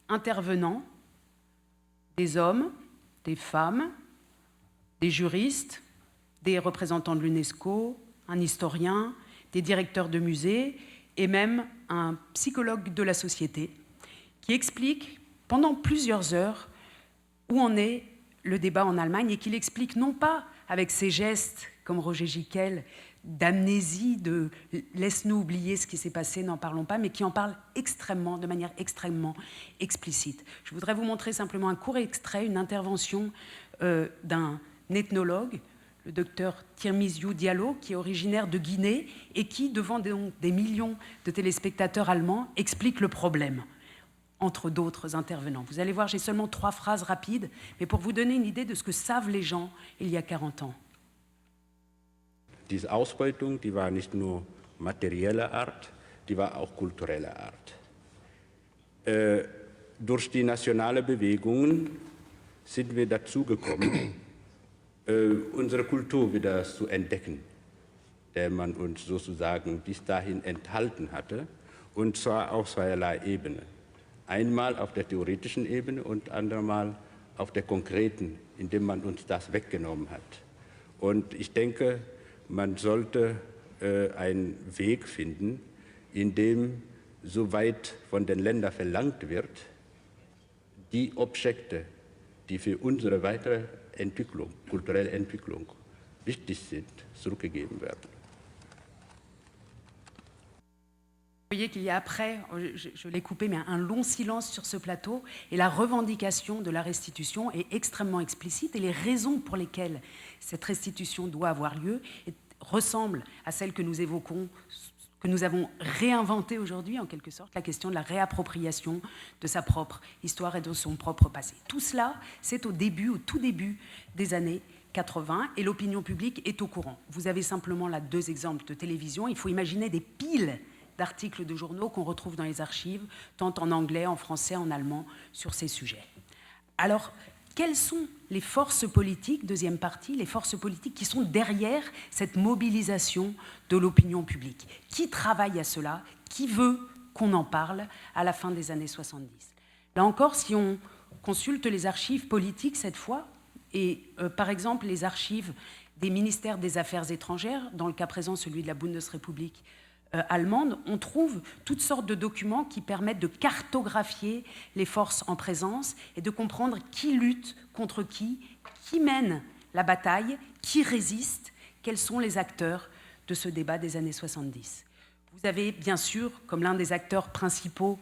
intervenants, des hommes, des femmes, des juristes, des représentants de l'UNESCO, un historien, des directeurs de musées et même un psychologue de la société qui explique pendant plusieurs heures où en est le débat en Allemagne et qu'il explique non pas avec ses gestes comme Roger Gicquel d'amnésie, de « laisse-nous oublier ce qui s'est passé, n'en parlons pas », mais qui en parle de manière extrêmement explicite. Je voudrais vous montrer simplement un court extrait, une intervention d'un ethnologue, le docteur Tirmiziou Diallo, qui est originaire de Guinée et qui, devant des millions de téléspectateurs allemands, explique le problème, entre d'autres intervenants. Vous allez voir, j'ai seulement 3 phrases rapides, mais pour vous donner une idée de ce que savent les gens il y a 40 ans. Diese Ausbeutung, die war nicht nur materieller Art, die war auch kultureller Art. Durch die nationalen Bewegungen sind wir dazu gekommen, unsere Kultur wieder zu entdecken, der man uns sozusagen bis dahin enthalten hatte, und zwar auf zweierlei Ebene. Einmal auf der theoretischen Ebene und andermal auf der konkreten, indem man uns das weggenommen hat. Und ich denke, man sollte einen Weg finden, in dem, soweit von den Ländern verlangt wird, die Objekte, die für unsere weitere Entwicklung, kulturelle Entwicklung wichtig sind, zurückgegeben werden. Vous voyez qu'il y a après, je l'ai coupé, mais un long silence sur ce plateau, et la revendication de la restitution est extrêmement explicite, et les raisons pour lesquelles cette restitution doit avoir lieu ressemblent à celles que nous évoquons, que nous avons réinventées aujourd'hui, en quelque sorte, la question de la réappropriation de sa propre histoire et de son propre passé. Tout cela, c'est au tout début des années 80, et l'opinion publique est au courant. Vous avez simplement là 2 exemples de télévision. Il faut imaginer des piles d'articles de journaux qu'on retrouve dans les archives, tant en anglais, en français, en allemand, sur ces sujets. Alors, quelles sont les forces politiques, deuxième partie, les forces politiques qui sont derrière cette mobilisation de l'opinion publique? Qui travaille à cela? Qui veut qu'on en parle à la fin des années 70? Là encore, si on consulte les archives politiques cette fois, et par exemple les archives des ministères des Affaires étrangères, dans le cas présent celui de la Bundesrepublik allemande, on trouve toutes sortes de documents qui permettent de cartographier les forces en présence et de comprendre qui lutte contre qui mène la bataille, qui résiste, quels sont les acteurs de ce débat des années 70. Vous avez bien sûr, comme l'un des acteurs principaux,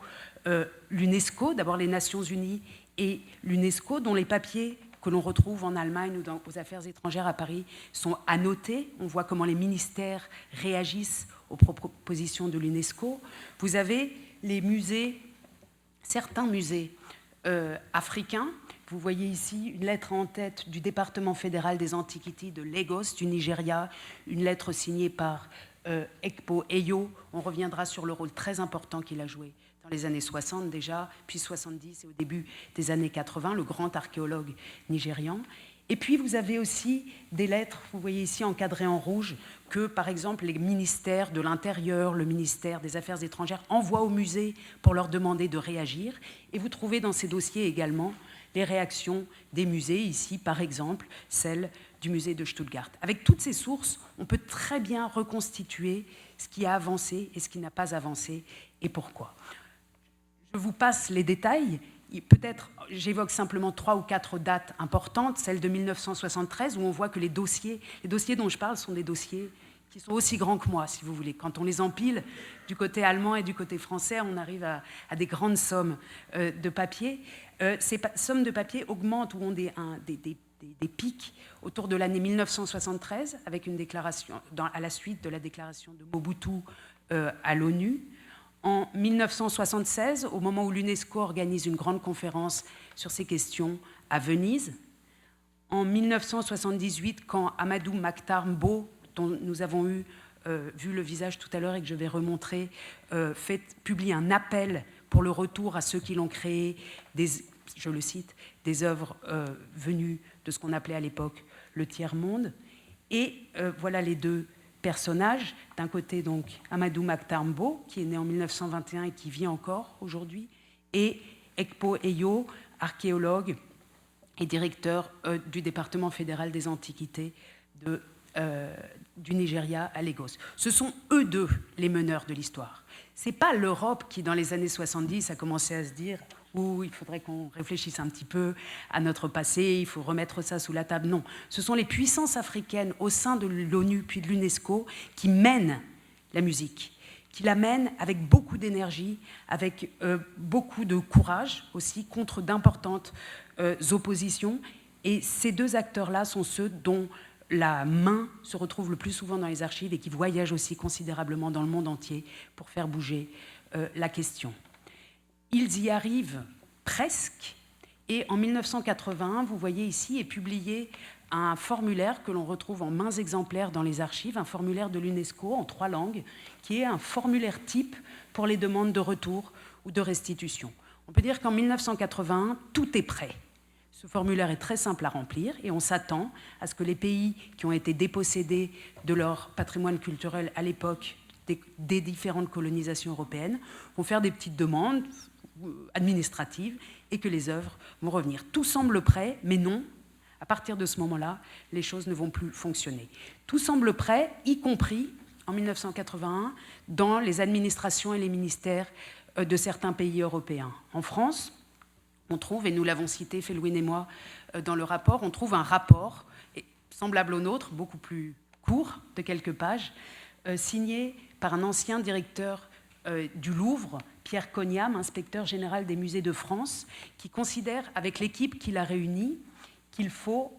l'UNESCO, d'abord les Nations Unies et l'UNESCO, dont les papiers que l'on retrouve en Allemagne ou aux Affaires étrangères à Paris sont annotés. On voit comment les ministères réagissent aux propositions de l'UNESCO. Vous avez les musées, certains musées africains. Vous voyez ici une lettre en tête du département fédéral des Antiquités de Lagos, du Nigeria, une lettre signée par Ekpo Eyo. On reviendra sur le rôle très important qu'il a joué dans les années 60 déjà, puis 70 et au début des années 80, le grand archéologue nigérian. Et puis vous avez aussi des lettres, vous voyez ici encadrées en rouge, que par exemple les ministères de l'Intérieur, le ministère des Affaires étrangères envoient au musée pour leur demander de réagir. Et vous trouvez dans ces dossiers également les réactions des musées, ici par exemple celle du musée de Stuttgart. Avec toutes ces sources, on peut très bien reconstituer ce qui a avancé et ce qui n'a pas avancé et pourquoi. Je vous passe les détails. Peut-être, j'évoque simplement 3 ou 4 dates importantes, celle de 1973, où on voit que les dossiers dont je parle sont des dossiers qui sont aussi grands que moi, si vous voulez. Quand on les empile du côté allemand et du côté français, on arrive à des grandes sommes de papier. Ces sommes de papier augmentent ou ont des pics autour de l'année 1973, avec une déclaration, à la suite de la déclaration de Mobutu à l'ONU. En 1976, au moment où l'UNESCO organise une grande conférence sur ces questions à Venise. En 1978, quand Amadou Mokhtar Mbow, dont nous avons vu le visage tout à l'heure et que je vais remontrer, publie un appel pour le retour à ceux qui l'ont créé, je le cite, des œuvres venues de ce qu'on appelait à l'époque le tiers-monde. Et voilà les deux personnages. D'un côté, donc, Amadou Mokhtar Mbow, qui est né en 1921 et qui vit encore aujourd'hui, et Ekpo Eyo, archéologue et directeur du département fédéral des antiquités du Nigeria à Lagos. Ce sont eux deux les meneurs de l'histoire. Ce n'est pas l'Europe qui, dans les années 70, a commencé à se dire il faudrait qu'on réfléchisse un petit peu à notre passé, il faut remettre ça sous la table. Non, ce sont les puissances africaines au sein de l'ONU puis de l'UNESCO qui mènent la musique, qui la mènent avec beaucoup d'énergie, avec beaucoup de courage aussi, contre d'importantes oppositions. Et ces deux acteurs-là sont ceux dont la main se retrouve le plus souvent dans les archives et qui voyagent aussi considérablement dans le monde entier pour faire bouger la question. Ils y arrivent presque, et en 1981, vous voyez ici, est publié un formulaire que l'on retrouve en mains exemplaires dans les archives, un formulaire de l'UNESCO en 3 langues, qui est un formulaire type pour les demandes de retour ou de restitution. On peut dire qu'en 1981, tout est prêt. Ce formulaire est très simple à remplir et on s'attend à ce que les pays qui ont été dépossédés de leur patrimoine culturel à l'époque des différentes colonisations européennes vont faire des petites demandes administratives et que les œuvres vont revenir. Tout semble prêt, mais non, à partir de ce moment-là, les choses ne vont plus fonctionner. Tout semble prêt, y compris en 1981, dans les administrations et les ministères de certains pays européens. En France, on trouve, et nous l'avons cité, Felwine et moi, dans le rapport, on trouve un rapport semblable au nôtre, beaucoup plus court, de quelques pages, signé par un ancien directeur du Louvre, Pierre Cognam, inspecteur général des musées de France, qui considère, avec l'équipe qu'il a réunie, qu'il faut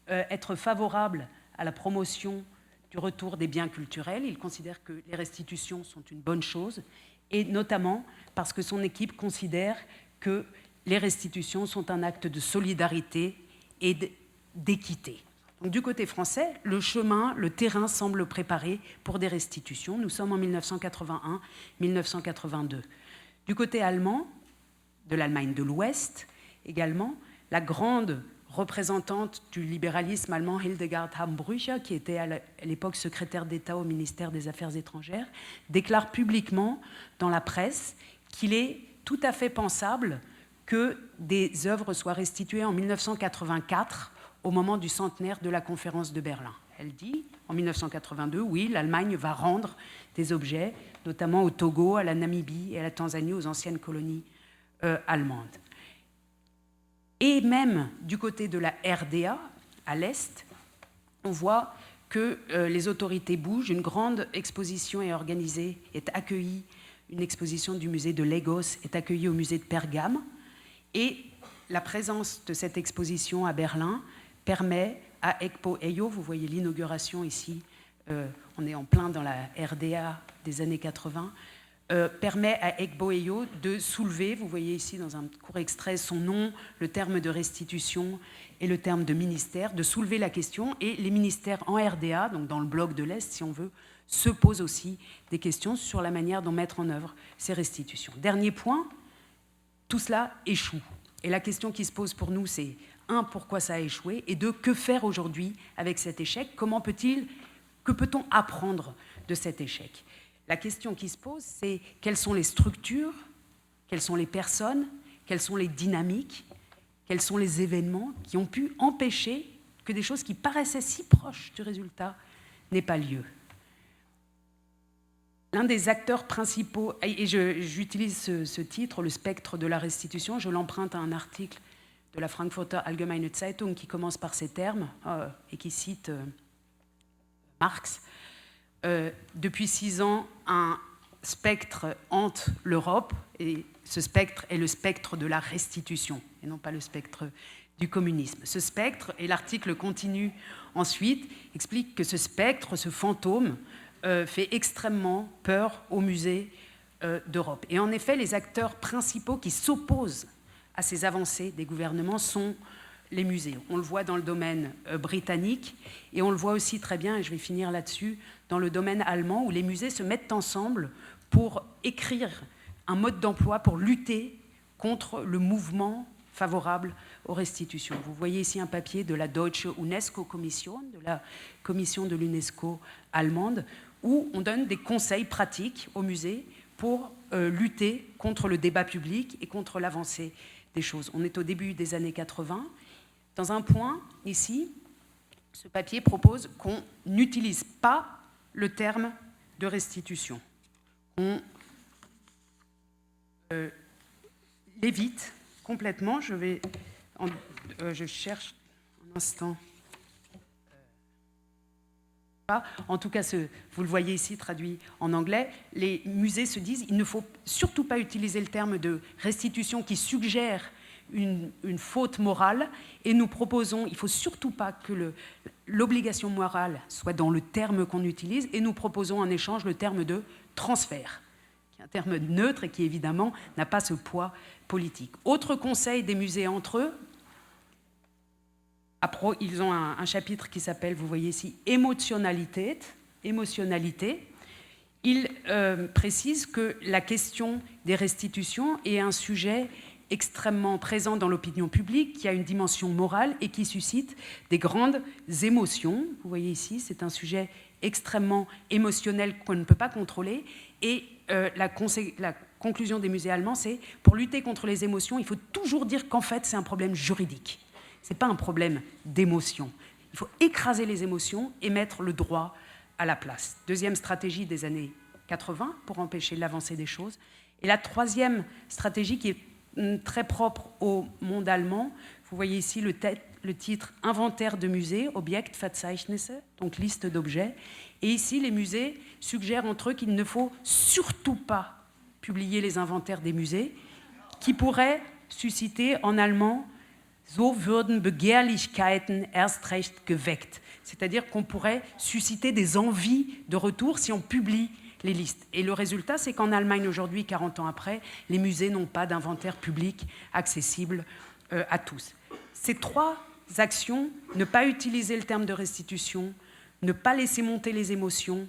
être favorable à la promotion du retour des biens culturels. Il considère que les restitutions sont une bonne chose, et notamment parce que son équipe considère que les restitutions sont un acte de solidarité et d'équité. Donc, du côté français, le chemin, le terrain semble préparé pour des restitutions. Nous sommes en 1981-1982. Du côté allemand, de l'Allemagne de l'Ouest également, la grande représentante du libéralisme allemand, Hildegard Hamm-Brücher, qui était à l'époque secrétaire d'État au ministère des Affaires étrangères, déclare publiquement dans la presse qu'il est tout à fait pensable que des œuvres soient restituées en 1984, au moment du centenaire de la conférence de Berlin. Elle dit, en 1982, oui, l'Allemagne va rendre des objets, notamment au Togo, à la Namibie et à la Tanzanie, aux anciennes colonies allemandes. Et même du côté de la RDA, à l'Est, on voit que les autorités bougent. Une grande exposition est organisée, est accueillie, une exposition du musée de Lagos est accueillie au musée de Pergame. Et la présence de cette exposition à Berlin permet à Ekpo Eyo, vous voyez l'inauguration ici, on est en plein dans la RDA des années 80, permet à Egboeyo de soulever, vous voyez ici dans un court extrait son nom, le terme de restitution et le terme de ministère, de soulever la question, et les ministères en RDA, donc dans le bloc de l'Est si on veut, se posent aussi des questions sur la manière dont mettre en œuvre ces restitutions. Dernier point, tout cela échoue. Et la question qui se pose pour nous, c'est 1, pourquoi ça a échoué, et 2, que faire aujourd'hui avec cet échec? Que peut-on apprendre de cet échec? La question qui se pose, c'est quelles sont les structures, quelles sont les personnes, quelles sont les dynamiques, quels sont les événements qui ont pu empêcher que des choses qui paraissaient si proches du résultat n'aient pas lieu. L'un des acteurs principaux, et j'utilise ce titre, le spectre de la restitution, je l'emprunte à un article de la Frankfurter Allgemeine Zeitung qui commence par ces termes et qui cite Marx. Depuis 6 ans, un spectre hante l'Europe, et ce spectre est le spectre de la restitution, et non pas le spectre du communisme. Ce spectre, et l'article continue ensuite, explique que ce spectre, ce fantôme, fait extrêmement peur aux musées d'Europe. Et en effet, les acteurs principaux qui s'opposent à ces avancées des gouvernements sont les musées. On le voit dans le domaine britannique, et on le voit aussi très bien, et je vais finir là-dessus, dans le domaine allemand, où les musées se mettent ensemble pour écrire un mode d'emploi pour lutter contre le mouvement favorable aux restitutions. Vous voyez ici un papier de la Deutsche UNESCO-Kommission, de la commission de l'UNESCO allemande, où on donne des conseils pratiques aux musées pour lutter contre le débat public et contre l'avancée des choses. On est au début des années 80. Dans un point, ici, ce papier propose qu'on n'utilise pas le terme de restitution. On l'évite complètement. Je cherche un instant. En tout cas, vous le voyez ici traduit en anglais, les musées se disent qu'il ne faut surtout pas utiliser le terme de restitution qui suggère une faute morale, et nous proposons, il ne faut surtout pas que l'obligation morale soit dans le terme qu'on utilise, et nous proposons en échange le terme de transfert, qui est un terme neutre et qui évidemment n'a pas ce poids politique. Autre conseil des musées entre eux, ils ont un chapitre qui s'appelle, vous voyez ici, émotionnalité. Ils précisent que la question des restitutions est un sujet extrêmement présent dans l'opinion publique, qui a une dimension morale et qui suscite des grandes émotions. Vous voyez ici, c'est un sujet extrêmement émotionnel qu'on ne peut pas contrôler. Et la conclusion des musées allemands, c'est pour lutter contre les émotions, il faut toujours dire qu'en fait, c'est un problème juridique. Ce n'est pas un problème d'émotion. Il faut écraser les émotions et mettre le droit à la place. Deuxième stratégie des années 80 pour empêcher l'avancée des choses. Et la troisième stratégie qui est très propre au monde allemand, vous voyez ici le titre « Inventaire de musées », Objektverzeichnisse, donc liste d'objets. Et ici, les musées suggèrent entre eux qu'il ne faut surtout pas publier les inventaires des musées, qui pourraient susciter en allemand « So würden Begehrlichkeiten erst recht geweckt », c'est-à-dire qu'on pourrait susciter des envies de retour si on publie les listes. Et le résultat, c'est qu'en Allemagne, aujourd'hui, 40 ans après, les musées n'ont pas d'inventaire public accessible à tous. Ces trois actions, ne pas utiliser le terme de restitution, ne pas laisser monter les émotions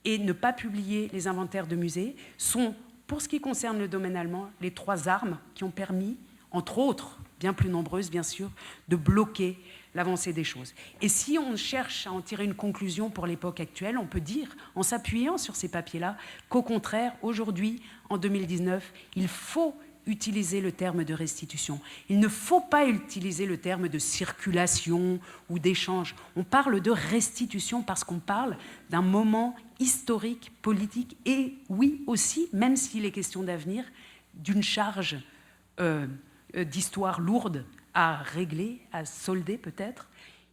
et ne pas publier les inventaires de musées, sont, pour ce qui concerne le domaine allemand, les trois armes qui ont permis, entre autres, bien plus nombreuses bien sûr, de bloquer l'avancée des choses. Et si on cherche à en tirer une conclusion pour l'époque actuelle, on peut dire, en s'appuyant sur ces papiers-là, qu'au contraire, aujourd'hui, en 2019, il faut utiliser le terme de restitution. Il ne faut pas utiliser le terme de circulation ou d'échange. On parle de restitution parce qu'on parle d'un moment historique, politique et, oui, aussi, même s'il est question d'avenir, d'une charge d'histoire lourde à régler, à solder peut-être.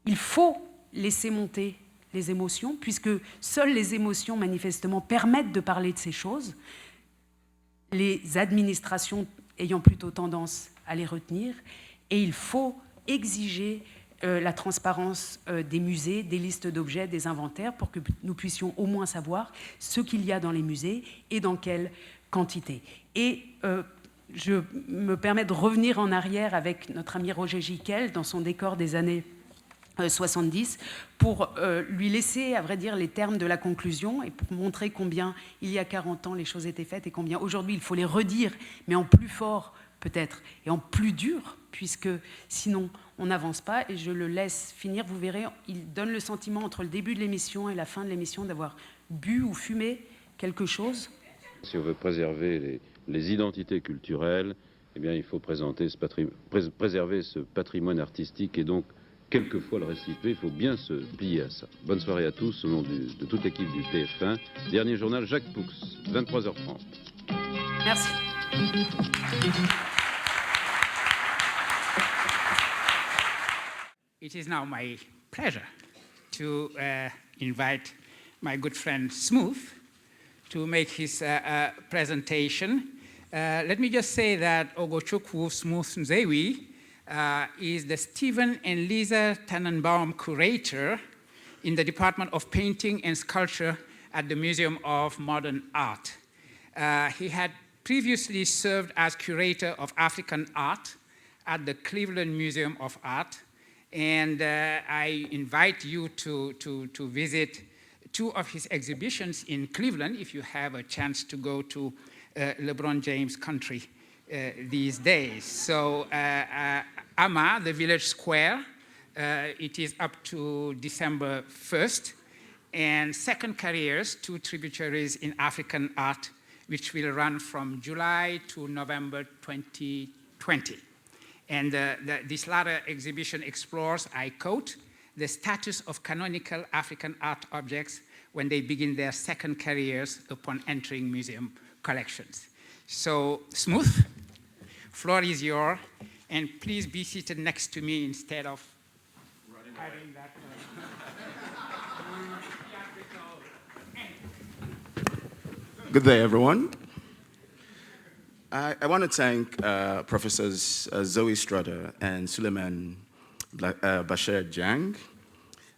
Il faut laisser monter les émotions, puisque seules les émotions, manifestement, permettent de parler de ces choses, les administrations ayant plutôt tendance à les retenir, et il faut exiger la transparence des musées, des listes d'objets, des inventaires, pour que nous puissions au moins savoir ce qu'il y a dans les musées et dans quelles quantité. Et je me permets de revenir en arrière avec notre ami Roger Gicquel dans son décor des années 70 pour lui laisser, à vrai dire, les termes de la conclusion et pour montrer combien, il y a 40 ans, les choses étaient faites et combien aujourd'hui, il faut les redire, mais en plus fort peut-être et en plus dur, puisque sinon, on n'avance pas. Et je le laisse finir, vous verrez, il donne le sentiment entre le début de l'émission et la fin de l'émission d'avoir bu ou fumé quelque chose. Si on veut préserver les identités culturelles, eh bien, il faut préserver ce patrimoine artistique et donc quelquefois le restituer. Il faut bien se plier à ça. Bonne soirée à tous au nom de toute l'équipe du TF1. Dernier journal, Jacques Poux, 23h30. Merci. It is now my pleasure to invite my good friend Smooth to make his presentation. Let me just say that Ugochukwu-Smooth Nzewi is the Stephen and Lisa Tannenbaum Curator in the Department of Painting and Sculpture at the Museum of Modern Art. He had previously served as Curator of African Art at the Cleveland Museum of Art, and I invite you to visit two of his exhibitions in Cleveland if you have a chance to go to LeBron James' country these days. So Ama, the village square, it is up to December 1st, and Second Careers, two tributaries in African art, which will run from July to November 2020. And this latter exhibition explores, I quote, the status of canonical African art objects when they begin their second careers upon entering museum collections. So, Smooth, floor is yours, and please be seated next to me instead of having that. Good day, everyone. I want to thank Professors Zoe Strutter and Souleymane Bachir Diagne,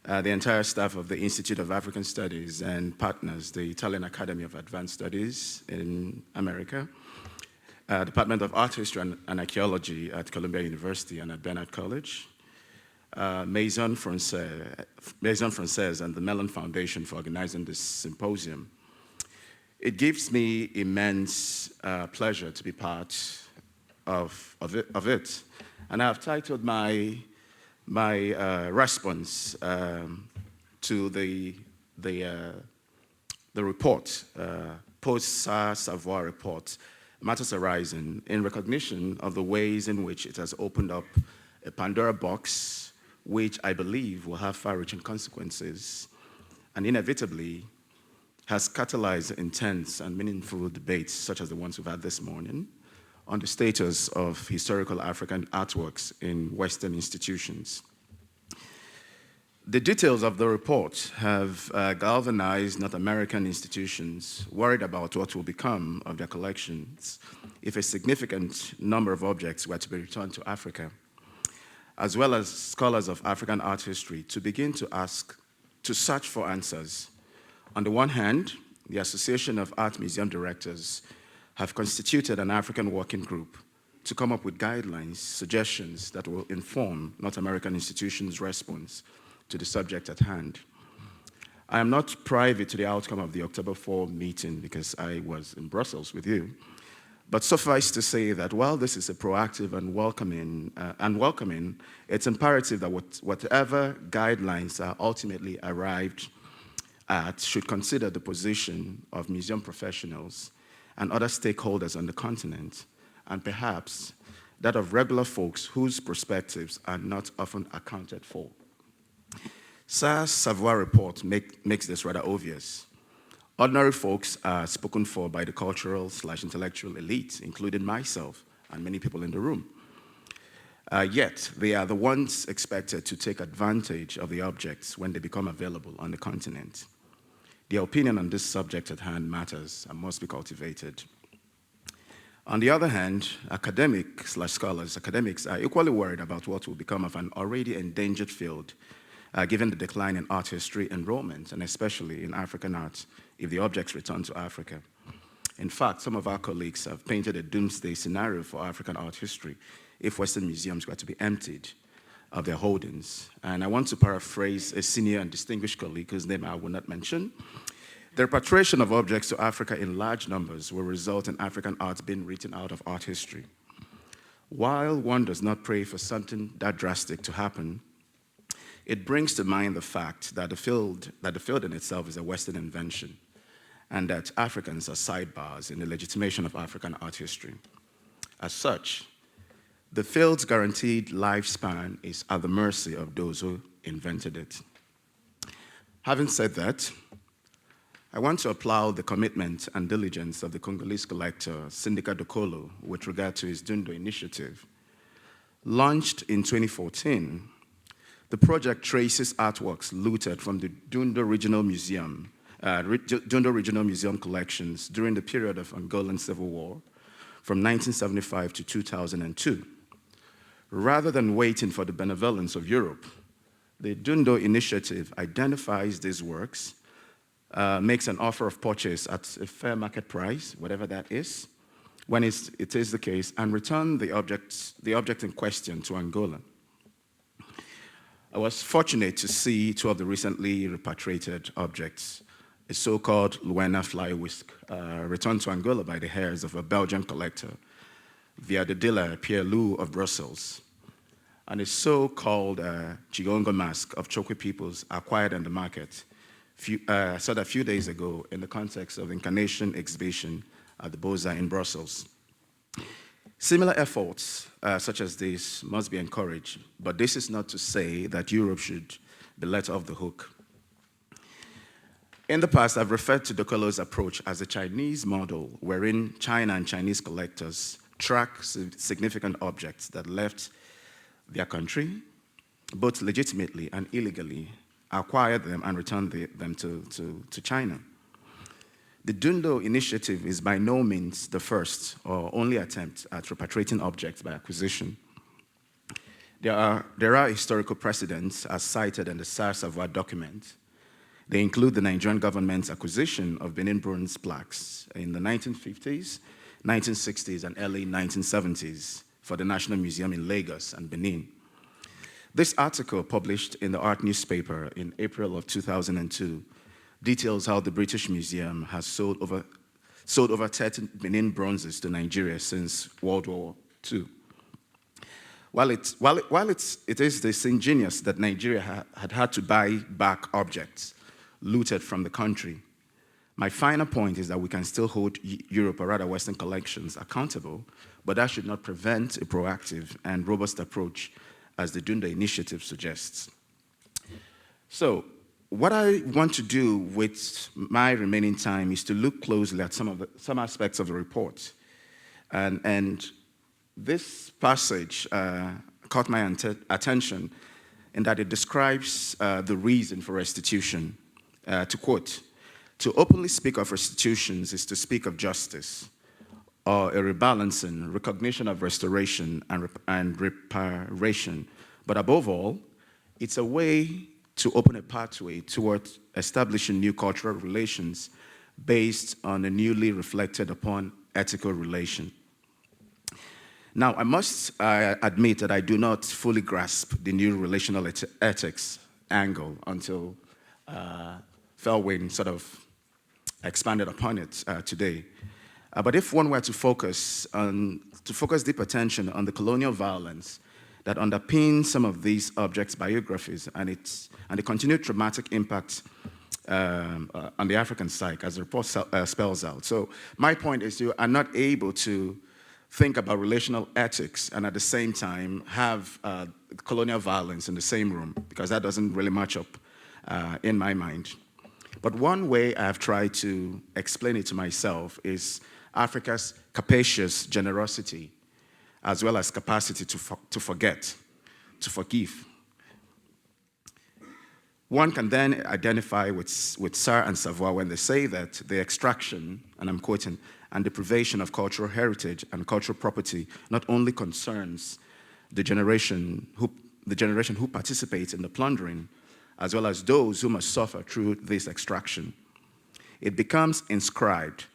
the entire staff of the Institute of African Studies and partners, the Italian Academy of Advanced Studies in America, Department of Art History and Archaeology at Columbia University and at Barnard College, Maison Française and the Mellon Foundation for organizing this symposium. It gives me immense pleasure to be part of it. And I have titled my response to the report, post-Sarr and Savoy report, Matters Arising, in recognition of the ways in which it has opened up a Pandora box, which I believe will have far-reaching consequences, and inevitably has catalyzed intense and meaningful debates, such as the ones we've had this morning, on the status of historical African artworks in Western institutions. The details of the report have galvanized North American institutions worried about what will become of their collections if a significant number of objects were to be returned to Africa, as well as scholars of African art history to begin to search for answers. On the one hand, the Association of Art Museum Directors have constituted an African working group to come up with guidelines, suggestions that will inform North American institutions' response to the subject at hand. I am not privy to the outcome of the October 4 meeting because I was in Brussels with you, but suffice to say that while this is a proactive and welcoming, it's imperative that whatever guidelines are ultimately arrived at should consider the position of museum professionals and other stakeholders on the continent, and perhaps that of regular folks whose perspectives are not often accounted for. Sarr and Savoy report makes this rather obvious. Ordinary folks are spoken for by the cultural/intellectual elite, including myself and many people in the room. Yet, they are the ones expected to take advantage of the objects when they become available on the continent. Their opinion on this subject at hand matters and must be cultivated. On the other hand, academics are equally worried about what will become of an already endangered field, given the decline in art history enrollment, and especially in African art, if the objects return to Africa. In fact, some of our colleagues have painted a doomsday scenario for African art history if Western museums were to be emptied of their holdings. And I want to paraphrase a senior and distinguished colleague whose name I will not mention. The repatriation of objects to Africa in large numbers will result in African art being written out of art history. While one does not pray for something that drastic to happen, it brings to mind the fact that the field in itself is a Western invention, and that Africans are sidebars in the legitimation of African art history. As such, the field's guaranteed lifespan is at the mercy of those who invented it. Having said that, I want to applaud the commitment and diligence of the Congolese collector, Sindika Dokolo, with regard to his Dundo initiative. Launched in 2014, the project traces artworks looted from the Dundo Regional Museum collections during the period of Angolan Civil War from 1975 to 2002. Rather than waiting for the benevolence of Europe, the Dundo initiative identifies these works, makes an offer of purchase at a fair market price, whatever that is, when it is the case, and return the object in question to Angola. I was fortunate to see two of the recently repatriated objects, a so-called Luena fly whisk, returned to Angola by the heirs of a Belgian collector via the dealer Pierre Lou of Brussels, and a so-called Chigongo mask of Chokwe peoples acquired on the market a few days ago in the context of the Incarnation exhibition at the Beaux-Arts in Brussels. Similar efforts such as this must be encouraged, but this is not to say that Europe should be let off the hook. In the past, I've referred to Dokolo's approach as a Chinese model, wherein China and Chinese collectors track significant objects that left their country, both legitimately and illegally, acquire them and return them to China. The Dundo initiative is by no means the first or only attempt at repatriating objects by acquisition. There are historical precedents as cited in the Sarr and Savoy document. They include the Nigerian government's acquisition of Benin bronze plaques in the 1950s, 1960s, and early 1970s for the National Museum in Lagos and Benin. This article, published in the Art newspaper in April of 2002, details how the British Museum has sold over 30 Benin bronzes to Nigeria since World War II. While it is disingenuous that Nigeria had to buy back objects looted from the country, my final point is that we can still hold Europe, or rather Western collections, accountable, but that should not prevent a proactive and robust approach as the Dundo initiative suggests. So, what I want to do with my remaining time is to look closely at some aspects of the report. And this passage caught my attention in that it describes the reason for restitution. To quote, "To openly speak of restitutions is to speak of justice, or a rebalancing, recognition of restoration and reparation. But above all, it's a way to open a pathway toward establishing new cultural relations based on a newly reflected upon ethical relation." Now, I must admit that I do not fully grasp the new relational ethics angle until Felwine sort of expanded upon it today. But if one were to focus deep attention on the colonial violence that underpins some of these objects' biographies and the continued traumatic impact on the African psyche, as the report spells out. So my point is you are not able to think about relational ethics and at the same time have colonial violence in the same room, because that doesn't really match up in my mind. But one way I've tried to explain it to myself is Africa's capacious generosity, as well as capacity to forget, to forgive. One can then identify with Sarr and Savoy when they say that the extraction, and I'm quoting, and deprivation of cultural heritage and cultural property not only concerns the generation who participates in the plundering, as well as those who must suffer through this extraction. It becomes inscribed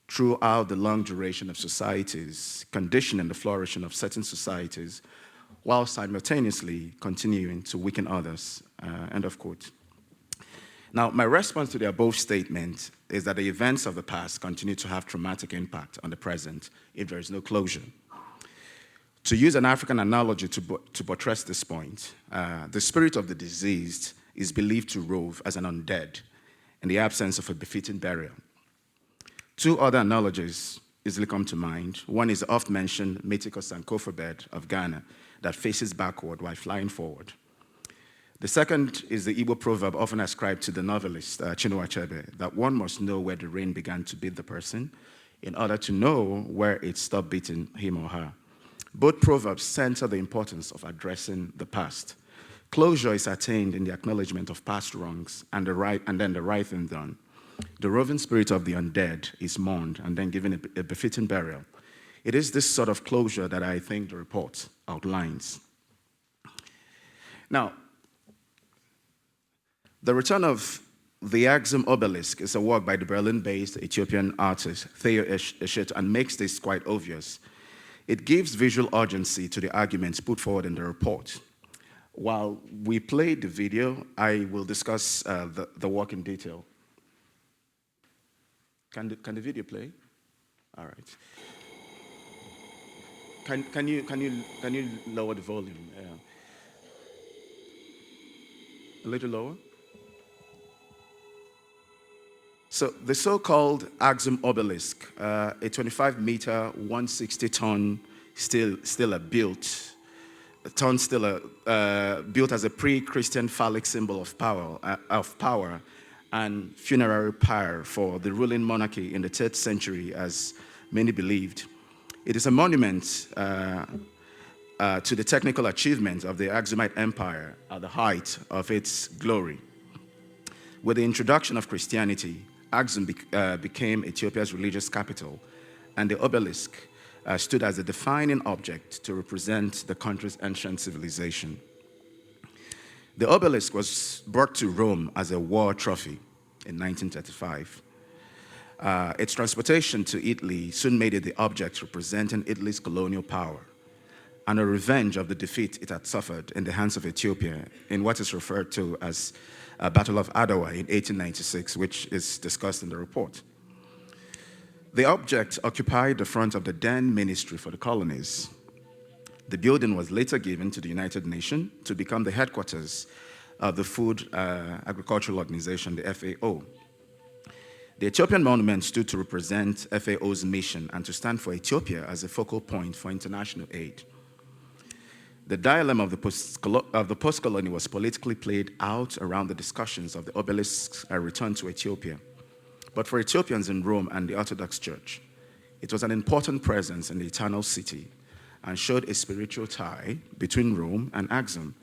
throughout the long duration of societies, conditioning the flourishing of certain societies, while simultaneously continuing to weaken others, end of quote. Now, my response to the above statement is that the events of the past continue to have traumatic impact on the present if there is no closure. To use an African analogy to buttress this point, the spirit of the deceased is believed to rove as an undead in the absence of a befitting burial. Two other analogies easily come to mind. One is the oft-mentioned mythical Sankofa bed of Ghana that faces backward while flying forward. The second is the Igbo proverb often ascribed to the novelist Chinua Achebe, that one must know where the rain began to beat the person in order to know where it stopped beating him or her. Both proverbs center the importance of addressing the past. Closure is attained in the acknowledgement of past wrongs and then the right thing done. The roving spirit of the undead is mourned and then given a befitting burial. It is this sort of closure that I think the report outlines. Now, the return of the Axum obelisk is a work by the Berlin-based Ethiopian artist Theo Eshet and makes this quite obvious. It gives visual urgency to the arguments put forward in the report. While we play the video, I will discuss the work in detail. Can the video play? All right. Can you lower the volume? A little lower. So the so-called Axum obelisk, a 25-meter, 160-ton stela built as a pre-Christian phallic symbol of power and funerary pyre for the ruling monarchy in the 3rd century, as many believed. It is a monument to the technical achievements of the Axumite Empire at the height of its glory. With the introduction of Christianity, Axum became Ethiopia's religious capital, and the obelisk stood as a defining object to represent the country's ancient civilization. The obelisk was brought to Rome as a war trophy in 1935. Its transportation to Italy soon made it the object representing Italy's colonial power and a revenge of the defeat it had suffered in the hands of Ethiopia in what is referred to as Battle of Adwa in 1896, which is discussed in the report. The object occupied the front of the then Ministry for the Colonies. The building was later given to the United Nations to become the headquarters of the Food Agricultural Organization, the FAO. The Ethiopian monument stood to represent FAO's mission and to stand for Ethiopia as a focal point for international aid. The dilemma of the post-colony was politically played out around the discussions of the obelisk's return to Ethiopia. But for Ethiopians in Rome and the Orthodox Church, it was an important presence in the eternal city and showed a spiritual tie between Rome and Axum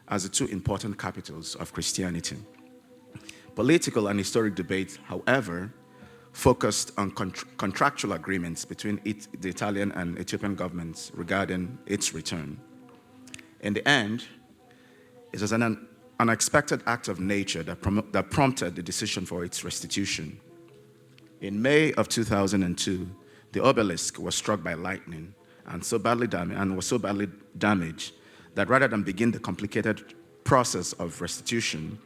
as the two important capitals of Christianity. Political and historic debate, however, focused on contractual agreements between the Italian and Ethiopian governments regarding its return. In the end, it was an unexpected act of nature that prompted the decision for its restitution. In May of 2002, the obelisk was struck by lightning and was so badly damaged that rather than begin the complicated process of restoration,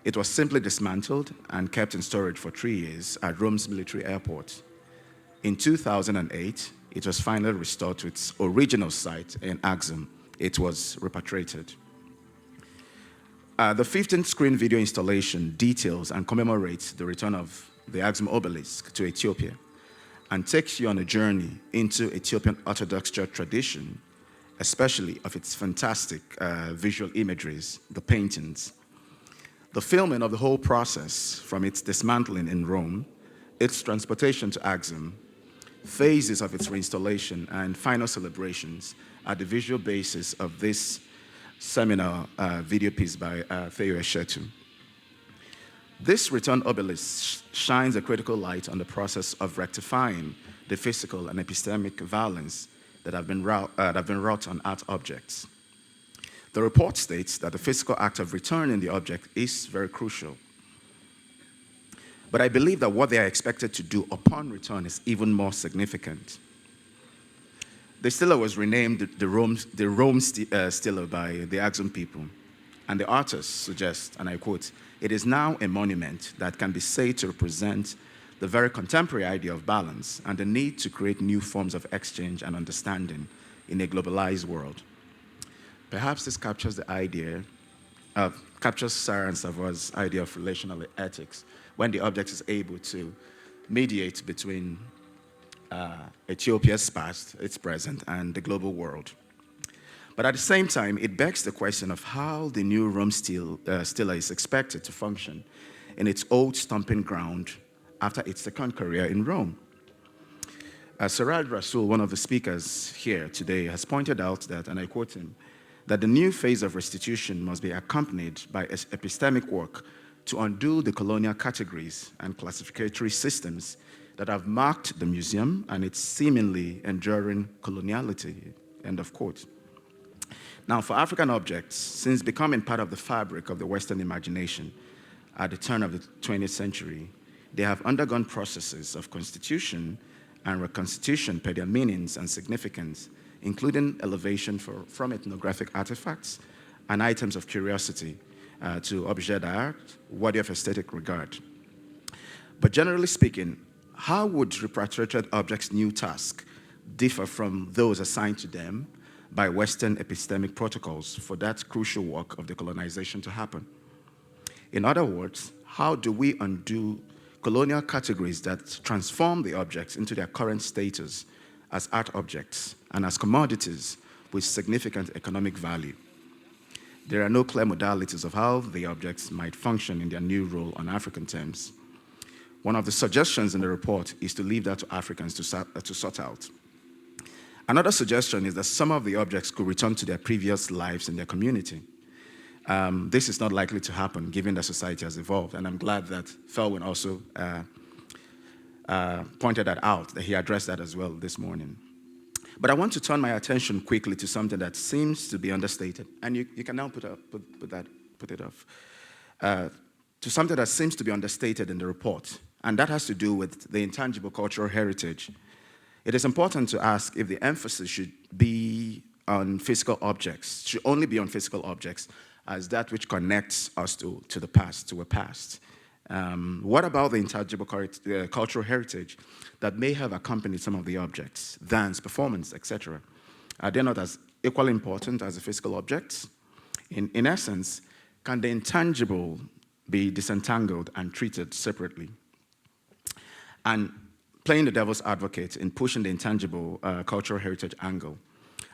it was simply dismantled and kept in storage for 3 years at Rome's military airport. In 2008, it was finally restored to its original site in Axum. It was repatriated. The 15-screen video installation details and commemorates the return of the Axum obelisk to Ethiopia and takes you on a journey into Ethiopian Orthodox Church tradition, especially of its fantastic visual imageries, the paintings. The filming of the whole process, from its dismantling in Rome, its transportation to Axum, phases of its reinstallation, and final celebrations are the visual basis of this seminal video piece by Theo Eshetu. This return obelisk shines a critical light on the process of rectifying the physical and epistemic violence that have been wrought on art objects. The report states that the physical act of returning the object is very crucial. But I believe that what they are expected to do upon return is even more significant. The stela was renamed the Rome stela by the Axum people, and the artists suggest, and I quote, "It is now a monument that can be said to represent the very contemporary idea of balance and the need to create new forms of exchange and understanding in a globalized world." Perhaps this captures the idea captures Sarr and Savoy's idea of relational ethics, when the object is able to mediate between Ethiopia's past, its present, and the global world. But at the same time, it begs the question of how the new Rome stela is expected to function in its old stomping ground after its second career in Rome. Siraj Rasool, one of the speakers here today, has pointed out that, and I quote him, that the new phase of restitution must be accompanied by epistemic work to undo the colonial categories and classificatory systems that have marked the museum and its seemingly enduring coloniality, end of quote. Now, for African objects, since becoming part of the fabric of the Western imagination at the turn of the 20th century, they have undergone processes of constitution and reconstitution per their meanings and significance, including elevation from ethnographic artifacts and items of curiosity to objets d'art worthy of aesthetic regard. But generally speaking, how would repatriated objects' new task differ from those assigned to them by Western epistemic protocols for that crucial work of decolonization to happen? In other words, how do we undo colonial categories that transform the objects into their current status as art objects and as commodities with significant economic value? There are no clear modalities of how the objects might function in their new role on African terms. One of the suggestions in the report is to leave that to Africans to sort out. Another suggestion is that some of the objects could return to their previous lives in their community. This is not likely to happen given that society has evolved, and I'm glad that Felwine also pointed that out, that he addressed that as well this morning. But I want to turn my attention quickly to something that seems to be understated, and you can now put it off, to something that seems to be understated in the report, and that has to do with the intangible cultural heritage. It is important to ask if the emphasis should be on physical objects, should only be on physical objects as that which connects us to the past, to a past. What about the intangible cultural heritage that may have accompanied some of the objects, dance, performance, etc.? Are they not as equally important as the physical objects? In essence, can the intangible be disentangled and treated separately? And playing the devil's advocate in pushing the intangible cultural heritage angle,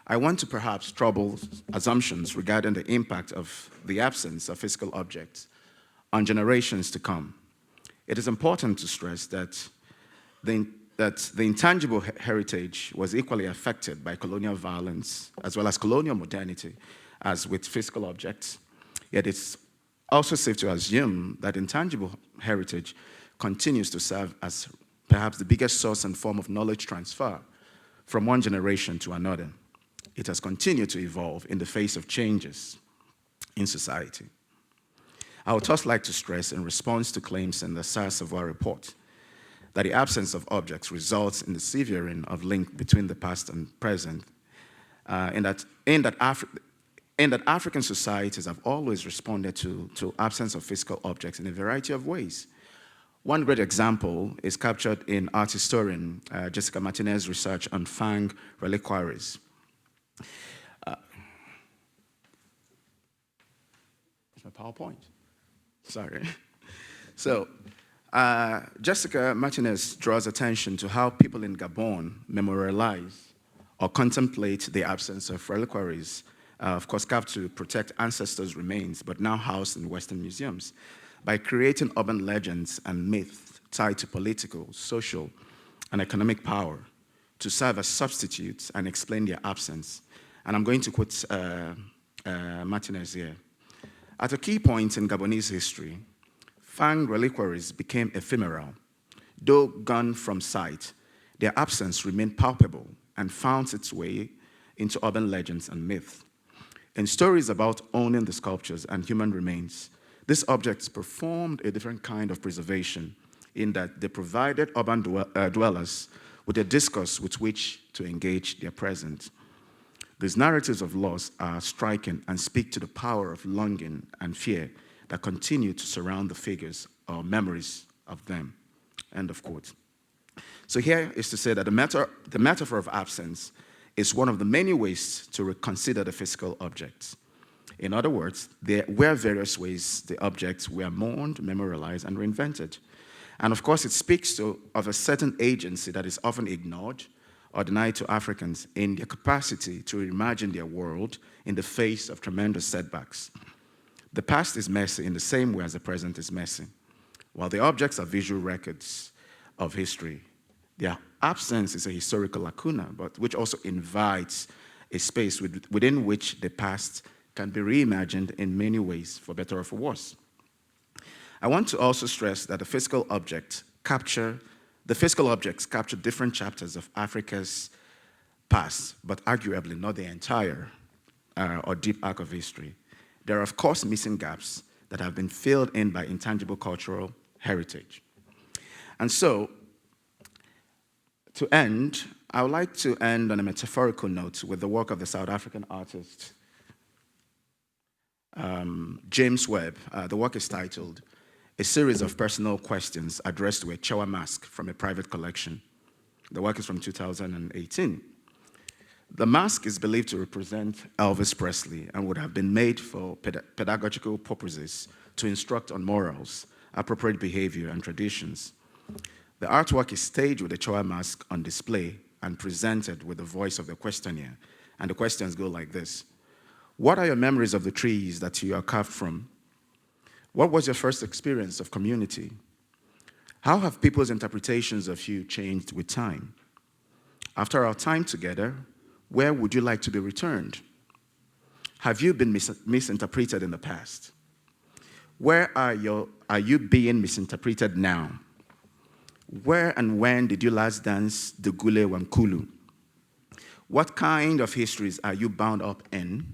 I want to perhaps trouble assumptions regarding the impact of the absence of physical objects on generations to come. It is important to stress that the intangible heritage was equally affected by colonial violence as well as colonial modernity as with physical objects. Yet it's also safe to assume that intangible heritage continues to serve as perhaps the biggest source and form of knowledge transfer from one generation to another. It has continued to evolve in the face of changes in society. I would just like to stress, in response to claims in the Sarr and Savoy report, that the absence of objects results in the severing of link between the past and present, in that African societies have always responded to absence of physical objects in a variety of ways. One great example is captured in art historian Jessica Martinez's research on Fang reliquaries. It's my PowerPoint. Sorry. So, Jessica Martinez draws attention to how people in Gabon memorialize or contemplate the absence of reliquaries, of course, carved to protect ancestors' remains, but now housed in Western museums, by creating urban legends and myths tied to political, social, and economic power to serve as substitutes and explain their absence. And I'm going to quote Martinez here. At a key point in Gabonese history, Fang reliquaries became ephemeral. Though gone from sight, their absence remained palpable and found its way into urban legends and myths. In stories about owning the sculptures and human remains, these objects performed a different kind of preservation in that they provided urban dwellers with a discourse with which to engage their present. These narratives of loss are striking and speak to the power of longing and fear that continue to surround the figures or memories of them. End of quote. So here is to say that the metaphor of absence is one of the many ways to reconsider the physical objects. In other words, there were various ways the objects were mourned, memorialized, and reinvented. And of course, it speaks of a certain agency that is often ignored or denied to Africans in their capacity to reimagine their world in the face of tremendous setbacks. The past is messy in the same way as the present is messy. While the objects are visual records of history, their absence is a historical lacuna, but which also invites a space within which the past can be reimagined in many ways, for better or for worse. I want to also stress that the physical objects capture different chapters of Africa's past, but arguably not the entire or deep arc of history. There are, of course, missing gaps that have been filled in by intangible cultural heritage. And so, to end, I would like to end on a metaphorical note with the work of the South African artist James Webb. The work is titled A Series of Personal Questions Addressed to a Chewa Mask from a Private Collection. The work is from 2018. The mask is believed to represent Elvis Presley and would have been made for pedagogical purposes to instruct on morals, appropriate behavior, and traditions. The artwork is staged with a Chewa mask on display and presented with the voice of the questioner. And the questions go like this. What are your memories of the trees that you are carved from? What was your first experience of community? How have people's interpretations of you changed with time? After our time together, where would you like to be returned? Have you been misinterpreted in the past? Where are you being misinterpreted now? Where and when did you last dance the Gule Wankulu? What kind of histories are you bound up in?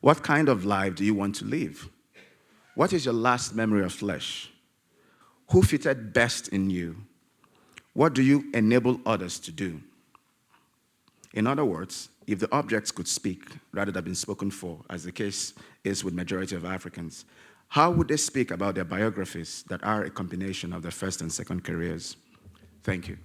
What kind of life do you want to live? What is your last memory of flesh? Who fitted best in you? What do you enable others to do? In other words, if the objects could speak rather than being spoken for, as the case is with majority of Africans, how would they speak about their biographies that are a combination of their first and second careers? Thank you.